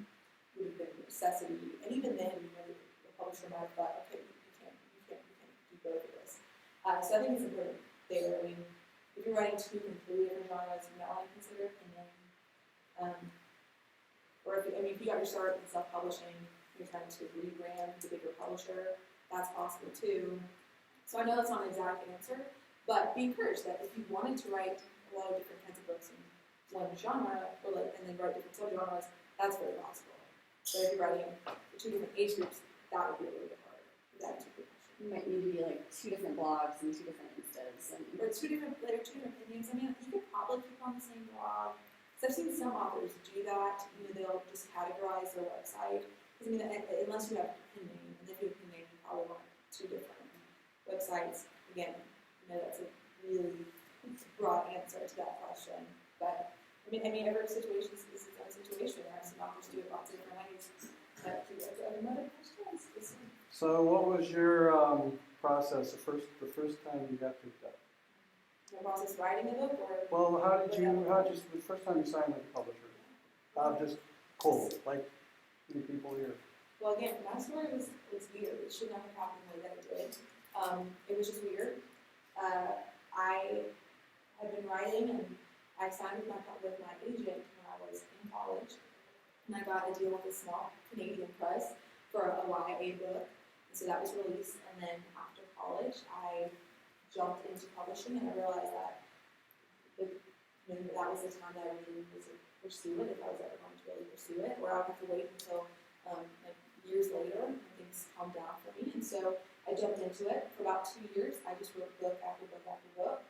would have been a necessity. And even then, the publisher might have thought, okay, you can't do both of this. So I think it's important there. I mean, if you're writing two completely different genres, you might want to consider opinion. Or if you got your start in self-publishing, you're trying to rebrand to a bigger publisher, that's possible too. So I know that's not an exact answer, but be encouraged that if you wanted to write a lot of different kinds of books in one genre, and then write different subgenres, that's very possible. So if you're writing for two different age groups, that would be a little bit harder. That's a good question. You might need to be like two different blogs and two different instas. Or two different opinions. I mean, you could probably keep on the same blog. So I've seen some authors do that. They'll just categorize their website. Because unless you have a pen name, and if you have a pen name, you probably want two different websites. Again, that's a really broad answer to that question. But every situation is its own situation. I've seen authors do it lots of different ways. But do you have another questions? So, what was your process the first time you got picked up? The process of writing a book, or Well, the first time you signed with the publisher? Just cold, like many people here. well, again, my story was weird. It should not have happened the way that it did. It was just weird. I had been writing, and I signed with my agent when I was in college, and I got a deal with a small Canadian press for a YA book. And so that was released, and then after college, I jumped into publishing, and I realized that that was the time that I really needed to pursue it, if I was ever going to really pursue it, or I would have to wait until years later when things calmed down for me. And so I jumped into it for about 2 years. I just wrote book after book after book,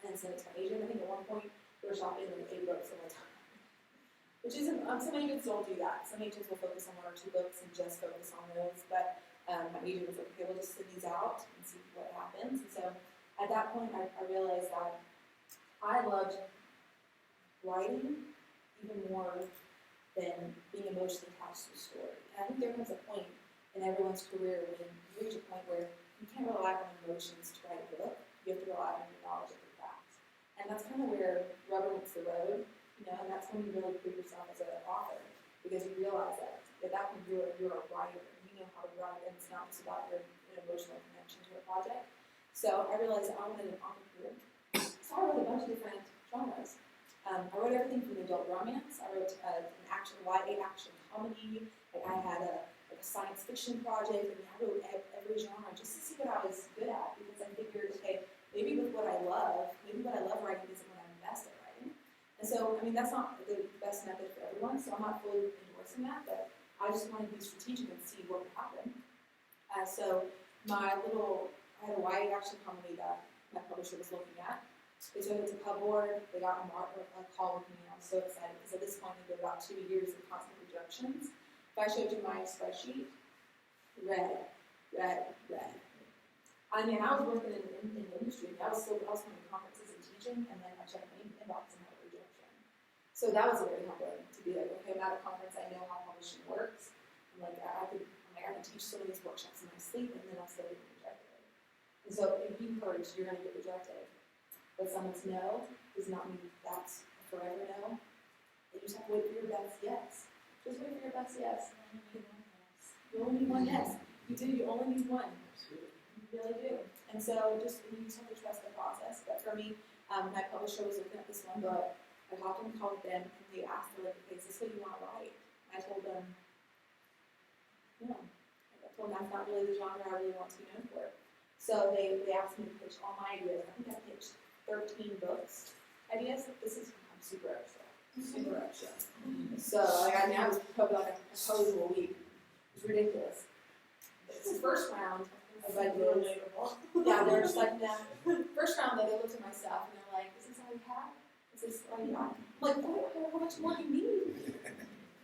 and sent it to my agent. I think at one point we were shopping like 8 books at a time, which isn't. Some agents don't do that. Some agents will focus on 1 or 2 books and just focus on those, but my agent was like, okay, we'll just send these out and see what happens. And so at that point, I realized that I loved writing even more than being emotionally attached to the story. And I think there comes a point in everyone's career when you reach a point where you can't rely on emotions to write a book. You have to rely on your knowledge of the facts. And that's kind of where rubber meets the road, and that's when you really prove yourself as an author, because you realize that at that point you're a writer. You know how to write, and it's not just about your emotional connection to a project. So I realized that I wanted an author career. So I wrote a bunch of different genres. I wrote everything from adult romance. I wrote an YA action comedy. I had a science fiction project. I wrote every genre just to see what I was good at, because I figured, okay, maybe what I love writing isn't what I'm best at writing. And so, that's not the best method for everyone, so I'm not fully endorsing that, but I just wanted to be strategic and see what would happen. So I had a YA action comedy that my publisher was looking at. They took it to Pub Board. They got a call with me, and I was so excited, because at this point it had been about 2 years of constant rejections. If I showed you my spreadsheet, red. I was working in the industry. I was going to conferences and teaching, and then I checked my inbox and had a rejection. So that was very humbling to be like, okay, I'm at a conference, I know how publishing works. I'm like, I can teach some of these workshops in my sleep, and then I'm still getting rejected. And so, be encouraged, you're going to get rejected. But someone's no does not mean that's a forever no. And you just have to wait for your best yes. Just wait for your best yes. You only need one yes. You do. You only need one. You really do. And so, you just have to trust the process. But for me, my publisher was looking at this one book. I hopped on the call with them, and they asked, like, okay, is this what you want to write? And I told them, no. I told them that's not really the genre I really want to be known for. So they asked me to pitch all my ideas. I think I pitched 13 books ideas. I'm super extra. So I was probably like a proposal a week. It was ridiculous. It's the first round of ideas. Yeah, they're just like that. First round, they looked at my stuff and they're like, "Is this all you have? Is this all you got?" I'm like, how much more do you need?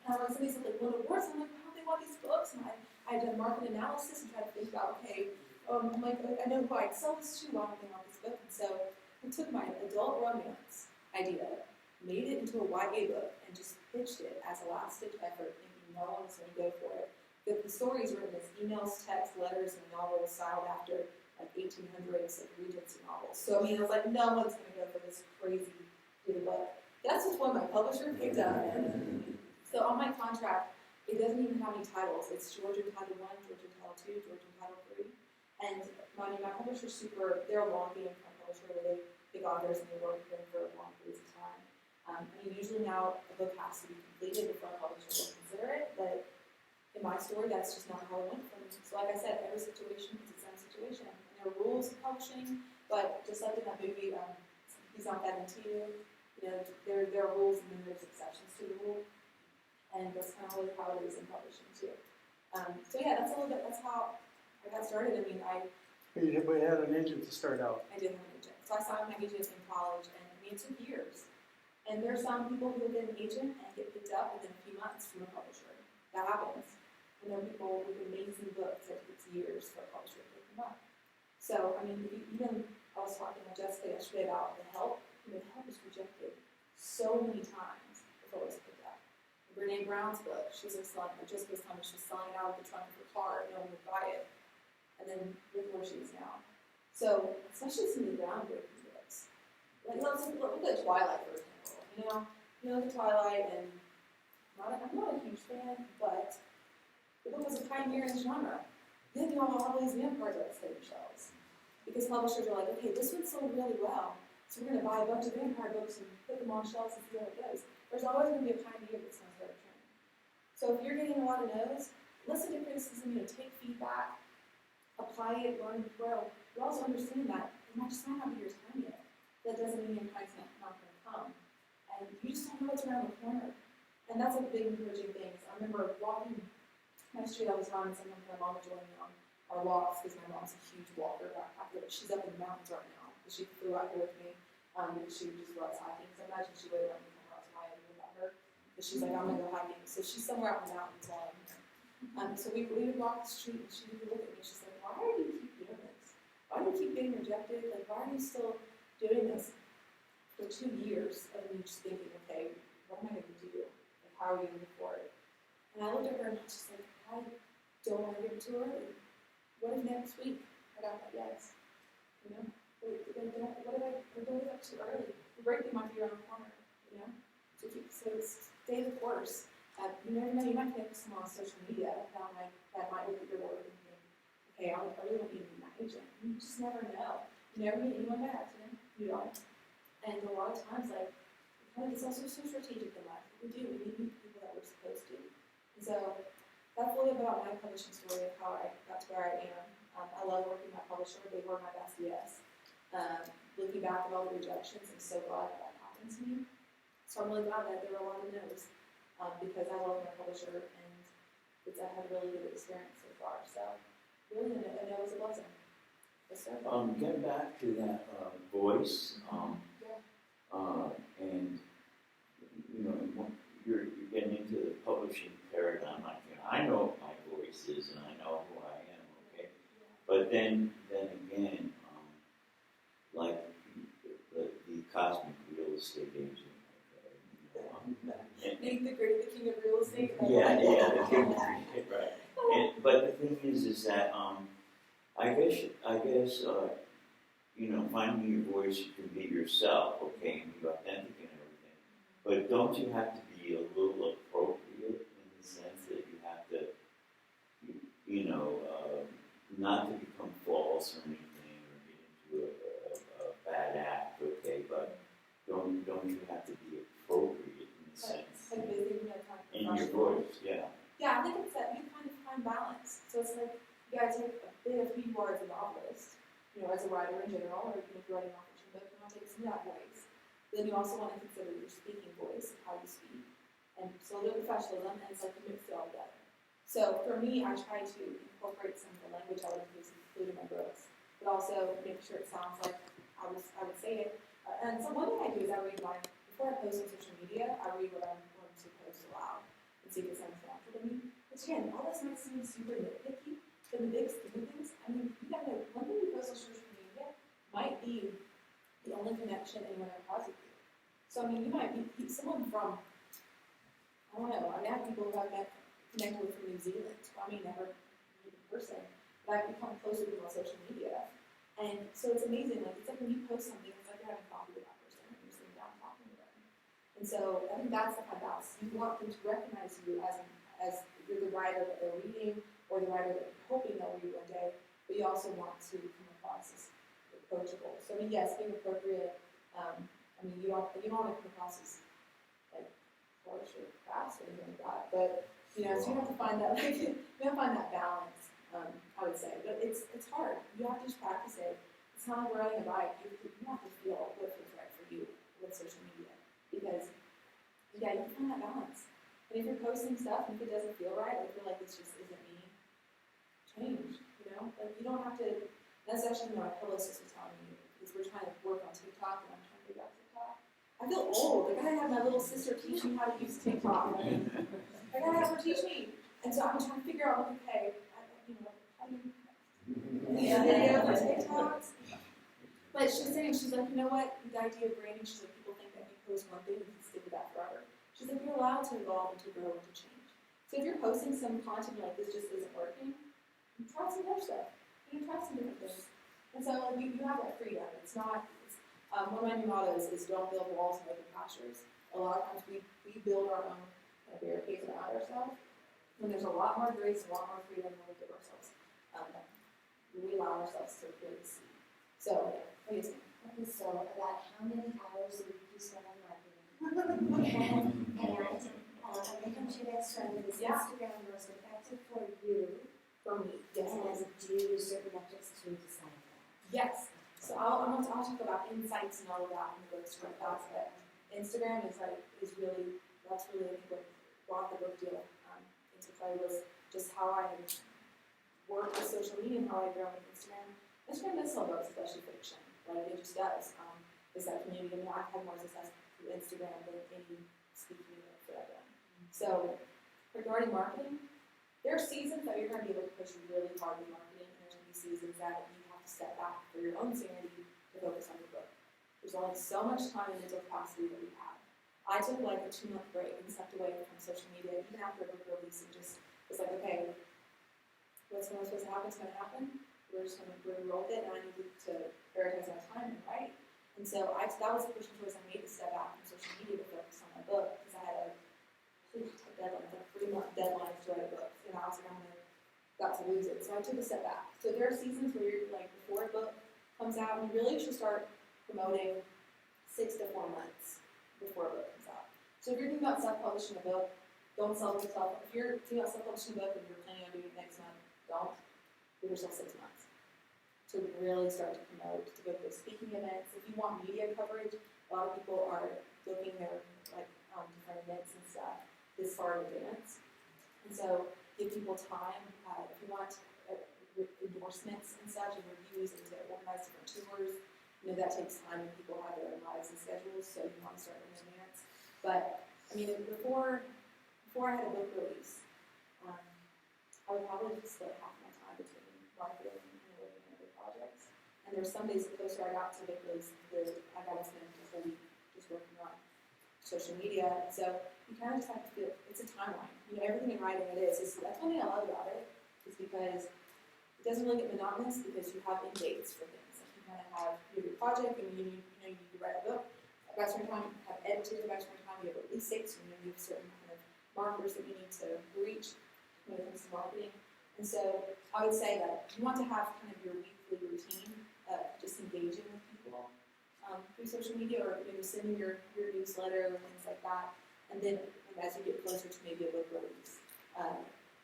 And somebody said, like, what awards? I'm like, how do they want these books? And I did market analysis and tried to think about, okay, I'm like, I know who I'd sell this to. Why don't they want this book? And so I took my adult romance idea, made it into a YA book, and just pitched it as a last-ditch effort, thinking no one was going to go for it. But the story is written as emails, texts, letters, and novels styled after 1800s Regency novels. So I was like, no one's going to go for this crazy little book. That's just one my publisher picked up. So on my contract, it doesn't even have any titles. It's Georgian Title 1, Georgian Title 2, Georgian Title 3. And my publisher's they're a long game publisher where they got theirs and they work with them for long periods of time. Usually now a book has to be completed before a publisher will consider it, but in my story, that's just not how it went for me. So like I said, every situation is its own situation. And there are rules of publishing, but just like in that movie, He's Not That Into You, there are rules and then there's exceptions to the rule. And that's kind of really how it is in publishing too. So yeah, that's how I got started. But you had an agent to start out. I did have an agent. So I signed my agent in college, and it took years. And there's some people who get an agent and get picked up within a few months from a publisher. That happens. And there are people with amazing books that takes years for a publisher to pick them up. So, even I was talking with Jessica yesterday about The Help. The Help was rejected so many times before it was picked up. Brene Brown's book, she was selling it. Jessica was telling me she was selling it out of the trunk of her car, no one would buy it. And then look where she is now. So, especially some of the groundbreaking books. Like, look at Twilight, for example. The Twilight, and I'm not a huge fan, but the book was a pioneer in the genre. Then you have all these vampire books hitting shelves. Because publishers are like, okay, this one sold really well, so we're going to buy a bunch of vampire books and put them on shelves and see how it goes. There's always going to be a pioneer that's going to start a trend. So if you're getting a lot of no's, listen to criticism, take feedback, apply it, learn, grow. But also understand that it might just not be your time yet. That doesn't mean your time's not going to come. And you just don't know what's around the corner. And that's a big encouraging thing. I remember walking my street all the time, and sometimes my mom would join me on our walks, because my mom's a huge walker. She's up in the mountains right now, because she flew out here with me, because she just loves hiking. So imagine she waited on me when I was hiking about her, because she's like, I'm going to go hiking. So she's somewhere out in the mountains while I'm here. So we would walk the street, and she would look at me, she's like, why do you keep doing this? Why do you keep getting rejected? Like, why are you still doing this? For 2 years of me just thinking, okay, what am I going to do? Like, how are we going to move forward? And I looked at her and I was just like, I don't want to give it too early. What if next week I got that yes? What if I don't up too early? The breakthrough might be around the corner, So stay the course. You never know, you might connect with someone on social media that might look at your work and think, okay, I really want you to be my agent. You just never know. You never meet anyone by accident. You don't. And a lot of times, it's also so strategic in life. We meet people that we're supposed to. And so that's a little bit about my publishing story of how I got to where I am. I love working with my publisher. They were my best yes. Looking back at all the rejections, I'm so glad that happened to me. So I'm really glad that there were a lot of no's because I love my publisher and I had a really good experience so far. So really, a no was a blessing. Yes, sir. Getting back to that voice, and you're getting into the publishing paradigm. I know what my voice is, and I know who I am. Okay, but then again, like the cosmic real estate agent. Nate the king of real estate. Yeah, the king of real estate, right. But the thing is that I guess finding your voice, you can be yourself, okay, and be authentic and everything. But don't you have to be a little appropriate in the sense that you have to, not to become false or anything or get into a bad act, okay? But don't you have to be appropriate in the sense in your voice, yeah. Yeah, I think it's that you kind of find balance. So it's like you gotta take a few words as a novelist, as a writer in general, or if you're writing a nonfiction book, you want to take some of that voice. Then you also want to consider your speaking voice, how you speak, and so a little professionalism, and it's like you mix it all together. So for me, I try to incorporate some of the language I would include in my books, but also make sure it sounds like I would say it. And so one thing I do is I read before I post on social media, I read what I'm going to post aloud and see if it sounds natural to me. Which again, all this might seem super nitpicky, but the big things, you gotta know, one thing you post on social media might be the only connection anyone ever has with you. So you might meet someone from, I don't know, I have people who I've connected with from New Zealand, who I may never meet in person, but I've become closer with on social media. And so it's amazing, it's like when you post something, it's like you're having coffee with that person, and you're sitting down talking to them. And so I think that's the kind of balance. You want them to recognize you as you're the writer that they're reading, or the writer that you're hoping they'll read one day, but you also want to come across as approachable. So I mean, yes, being appropriate. I mean, you don't want to come across as like harsh or fast or anything like that. But you know, so you have to find that you have to find that balance. I would say, but it's hard. You have to just practice it. It's not like riding a bike. You have to feel what feels right for you with social media because yeah, you have to find that balance. And if you're posting stuff and if it doesn't feel right, I feel like this just isn't me. Change, you know? Like you don't have to. That's actually what my publicist was telling me because we're trying to work on TikTok and I'm trying to figure out TikTok. I feel old. Like I had my little sister teach me how to use TikTok. I gotta have her teach me. And so I'm trying to figure out, okay, you know, how do you video for TikToks? But she was saying, she's like, you know what? The idea of branding, she's like, people think that you post one thing and you can stick with that forever. She's like, you're allowed to evolve and to grow and to change. So if you're posting some content you're like, this just isn't working, try some more stuff. You try some different things. And so like, you have that freedom. It's not, one of my new mottos is don't build walls and open pastures. A lot of times we build our own barricades around ourselves. When there's a lot more grace, a lot more freedom when we give ourselves, we allow ourselves to really see. So, yeah, what do you think? Okay, so about how many hours a week you spend on marketing? and I'm going to come to your next one. Is Instagram most effective for you? For me, yes. And do you use certain metrics to decide that? Yes. So I'll talk about insights and all of that in the books right now. But Instagram is really that's really I think what brought the book deal into play was just how I work with social media and how I grow with Instagram. Instagram does sell books, especially fiction. Like it just does. It's that community. I mean, I've had more success through Instagram than any speaking event that I've done. So regarding marketing, there are seasons that you're going to be able to push really hard with marketing, and there's going to be seasons that you have to step back for your own sanity to focus on your book. There's only so much time and mental capacity that we have. I took like a 2-month break and stepped away from social media, even after a book release, and just was like, okay, what's supposed to happen is going to happen. We're going to roll with it, and I needed to prioritize my time and write. And so that was the personal choice I made to step back from social media to focus on my book because I had a deadline, like a 3-month deadline to write a book, and I was got to lose it. So I took a step back. So there are seasons where you're like before a book comes out, you really should start promoting 6 to 4 months before a book comes out. So if you're thinking about self-publishing a book, don't sell it yourself. If you're thinking about self-publishing a book and you're planning on doing it next month, don't. Give yourself 6 months to really start to promote, to go to those speaking events. If you want media coverage, a lot of people are booking their different events and stuff this far in advance. And so give people time. If you want endorsements and such and reviews and to organize different tours, that takes time and people have their own lives and schedules, so you want to start in advance. But I mean, before I had a book release, I would probably just split half my time between marketing and working on other projects. And there's some days the closer I got to book release, I got to spend the whole week just working on social media. And so you kind of just have to feel it's a timeline. Everything in writing it is. That's one thing I love about it, is because it doesn't really get monotonous because you have end dates for things. Like you kind of have your project and you need to write a book. By certain time, you have edited. By certain time, you have at least 6. You have certain kind of markers that you need to reach when it comes to marketing. And so I would say that you want to have kind of your weekly routine, just engaging with people through social media or sending your newsletter and things like that. And then as you get closer to maybe a book release,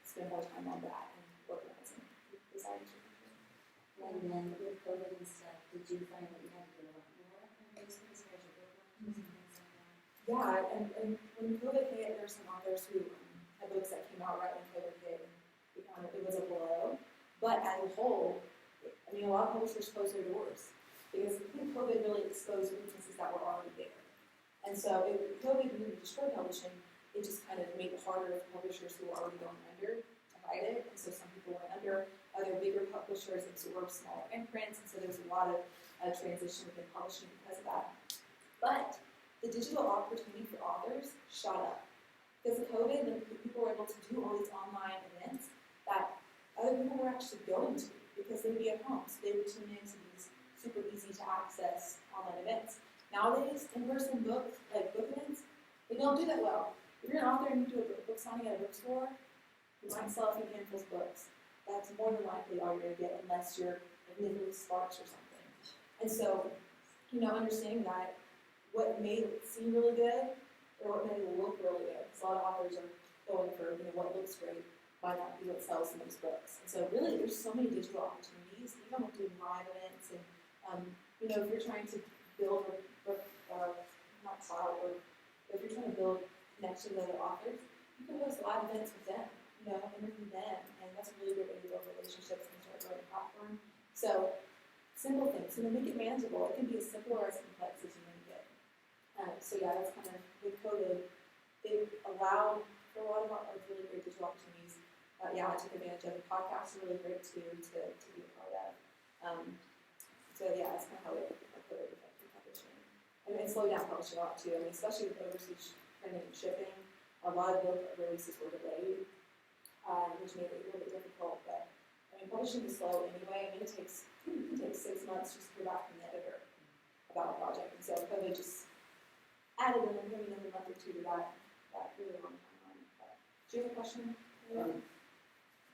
spend more time on that and organizing designing. And then with COVID and stuff, did you find that you had to do a lot more on Facebook as far as your book launches and things like that? Yeah, and when COVID hit, there's some authors who had books that came out right when COVID hit, and it was a blow. But as a whole, a lot of publishers closed their doors because I think COVID really exposed weaknesses that were already there. And so COVID really destroyed publishing. It just kind of made it harder for publishers who were already going under to fight it. And so some people went under. Other bigger publishers absorbed smaller imprints, and so there's a lot of transition within publishing because of that. But the digital opportunity for authors shot up. Because of COVID, and people were able to do all these online events that other people were actually going to because they would be at home. So they would tune into these super easy to access online events. Nowadays, in-person book events, they don't do that well. If you're an author and you do a book signing at a bookstore, you might sell a few handfuls of books. that's more than likely all you're going to get unless you're literally sparks or something. And so, understanding that what may seem really good or what may look really good, because a lot of authors are going for what looks great might not be what sells in those books. And so really there's so many digital opportunities, even with doing live events and if you're trying to build not cloud, or if you're trying to build connection with other authors, you can host live events with them, interview them, and that's a really good way to build relationships and start growing a platform. So simple things, make it manageable. It can be as simple or as complex as you make it. So yeah, that's kind of with COVID. It allowed for a lot of really great digital opportunities. I took advantage of it. Podcasts are really great too to be a part of. So yeah, that's kind of how it affected publishing. And it slowed down publishing a lot too. Especially with overseas printing and shipping, a lot of book releases were delayed, which made it a little bit difficult. But publishing is slow anyway. It takes 6 months just to hear back from the editor about a project. And so COVID just added another month or two to that really long timeline. Do you have a question?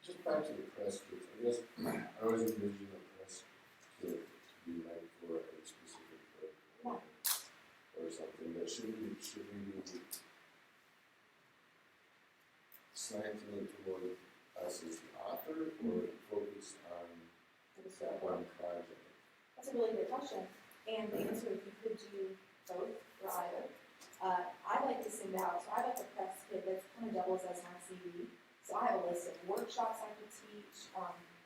Just back to the press kits, I guess I always envision a press kit to be like for a specific book or something, but should we be slanting it toward us as the author or focused on that one project? That's a really good question. And the answer is you could do both or either. I like to send out, so I like a press kit that kind of doubles as my CV. So I have a list of workshops I could teach,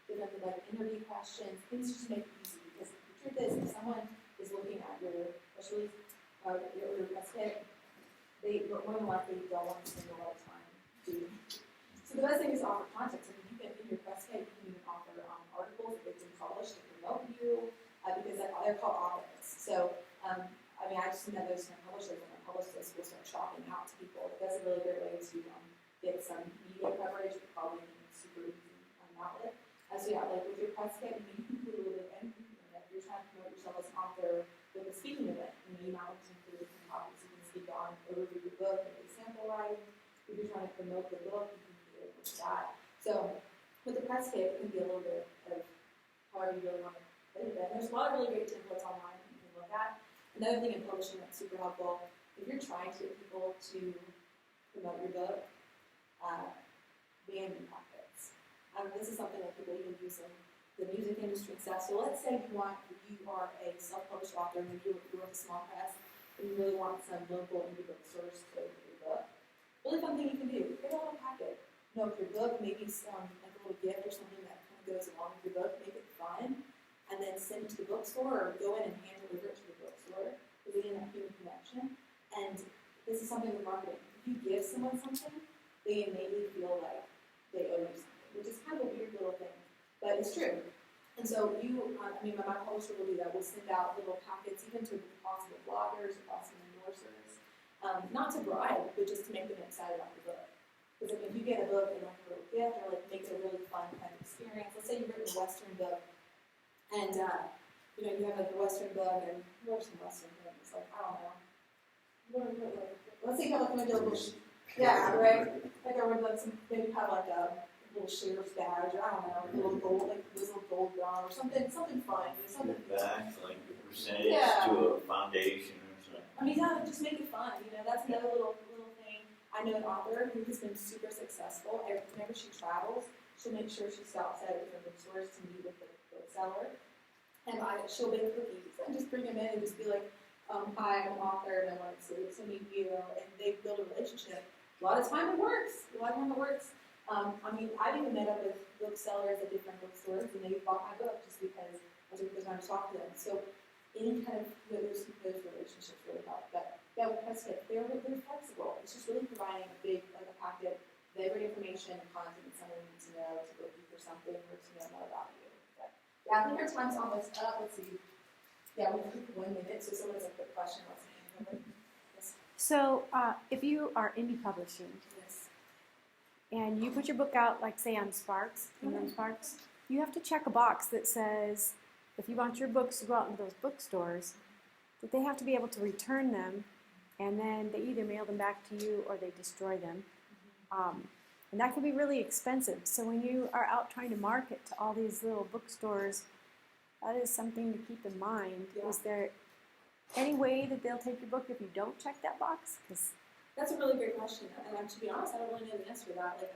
different interview questions, things just to make it easy. Because the truth is, if someone is looking at your press release, your press kit, they more than likely don't want to spend a lot of time doing it. So the best thing is to offer context. You can, in your press kit, you can even offer articles that they've been published to promote you, because they're called op-eds. So, I just send those to my publishers, and my publishers will start shopping out to people. But that's a really great way to get some media coverage, but probably super easy outlet. So yeah, with your press kit, you can include a little bit of anything. If you're trying to promote yourself as an author with a speaking event, you might want to include different topics you can speak on, overview your book, maybe sample writing. If you're trying to promote the book, you can do it with that. So with the press kit, it can be a little bit of however you really want to put it in. There's a lot of really great templates online that you can look at. Another thing in publishing that's super helpful, if you're trying to get people to promote your book, banding pockets. This is something that people even use in the music industry and stuff. So let's say you are a self-published author, maybe you're with a small press, and you really want some local indie bookstores to read your book. Really fun thing you can do, get a little packet. With your book, maybe some like a little gift or something that kind of goes along with your book, make it fun, and then send it to the bookstore or go in and hand deliver it to the bookstore, because again, that human connection. And this is something with marketing. If you give someone something, they innately feel like they owe you something, which is kind of a weird little thing, but it's true. And so my publisher will do that. We'll send out little packets, even to possible bloggers or possible endorsers, not to bribe, but just to make them excited about the book. Because if you get a book and like a little gift, or make it a really fun kind of experience. Let's say you've written a Western book, and you have like a Western book, and what are some Western things? Like, I don't know. Let's say you have like a little yeah, right? Like I would maybe have like a little sheriff's badge, or I don't know, a little gold, like this little gold gun, or something fun. Something back, like the percentage Yeah. to a foundation or something. Just make it fun. That's another little thing. I know an author who has been super successful. Whenever she travels, she'll make sure she stops at different bookstores to meet with the bookseller, and she'll bake cookies and just bring them in and just be like, "Hi, I'm an author, and I wanted to meet you," and they build a relationship. A lot of time it works. I've even met up with booksellers at different bookstores, and they bought my book just because I took the time to talk to them. So any kind of those relationships really help. But yeah, with press kit, they're flexible. It's just really providing a packet of every information and content that someone needs to know to look for something or to know more about you. But yeah, I think our time's almost up. Let's see. Yeah, we took 1 minute, so someone has a quick question. Yes. So if you are indie publishing Yes. and you put your book out, like say on Sparks, on Sparks, you have to check a box that says if you want your books to go out into those bookstores, that they have to be able to return them, and then they either mail them back to you or they destroy them. And that can be really expensive. So when you are out trying to market to all these little bookstores, that is something to keep in mind. Yeah. Is there any way that they'll take your book if you don't check that box? 'Cause That's a really great question, and to be honest, I don't really know the answer to that. Like,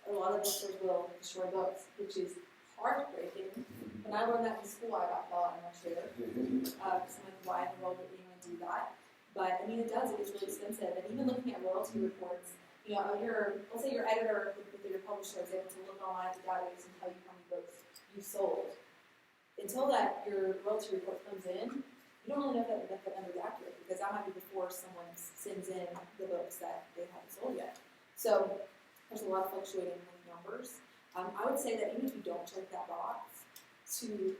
a lot of bookstores will destroy books, which is heartbreaking. When I learned that in school, I got thought, I'm not sure. So I'm like, why in the world would anyone do that? But I mean, it does. It gets really expensive, and even looking at royalty reports, you know, let's say your editor with your publisher is able to look online at the database and tell you how many books you sold. Until that your royalty report comes in, you don't really know if that number is accurate, because that might be before someone sends in the books that they haven't sold yet. So there's a lot of fluctuating with numbers. I would say that even if you don't check that box, to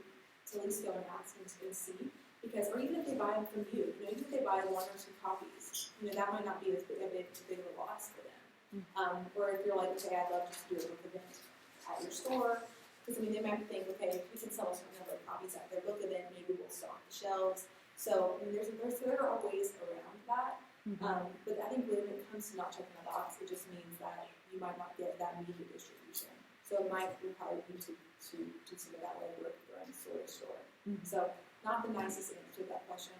at least go and ask and see, because, or even if they buy them from you, even if they buy 1 or 2 copies, that might not be as big of a loss for them. Or if you're like, okay, I'd love to do a book event at your store, because they might think, okay, if we can sell a certain number of copies at their book event, maybe we'll stock the shelves. So there are ways around that. But I think when it comes to not checking the box, it just means that you might not get that immediate distribution. So it might require you to do some of that legwork during the store. So not the nicest answer to that question.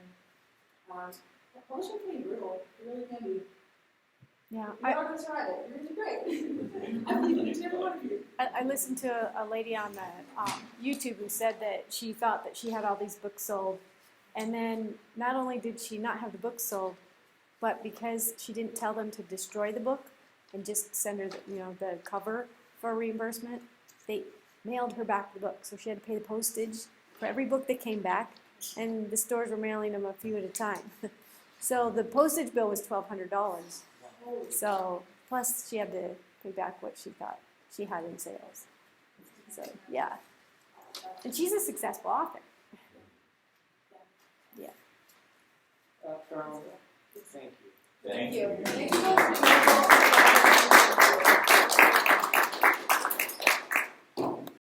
Publishing can be brutal. It really can be. yeah, You're not going to try it. You're going to do great. I believe in each and every one of you. I listened to a lady on the YouTube who said that she thought that she had all these books sold, and then not only did she not have the books sold, but because she didn't tell them to destroy the book and just send her the cover for reimbursement, they mailed her back the book. So she had to pay the postage for every book that came back, and the stores were mailing them a few at a time. So the postage bill was $1,200. So plus she had to pay back what she thought she had in sales. So yeah, and she's a successful author. Yeah. Carol, thank you. Thank you. Thank you.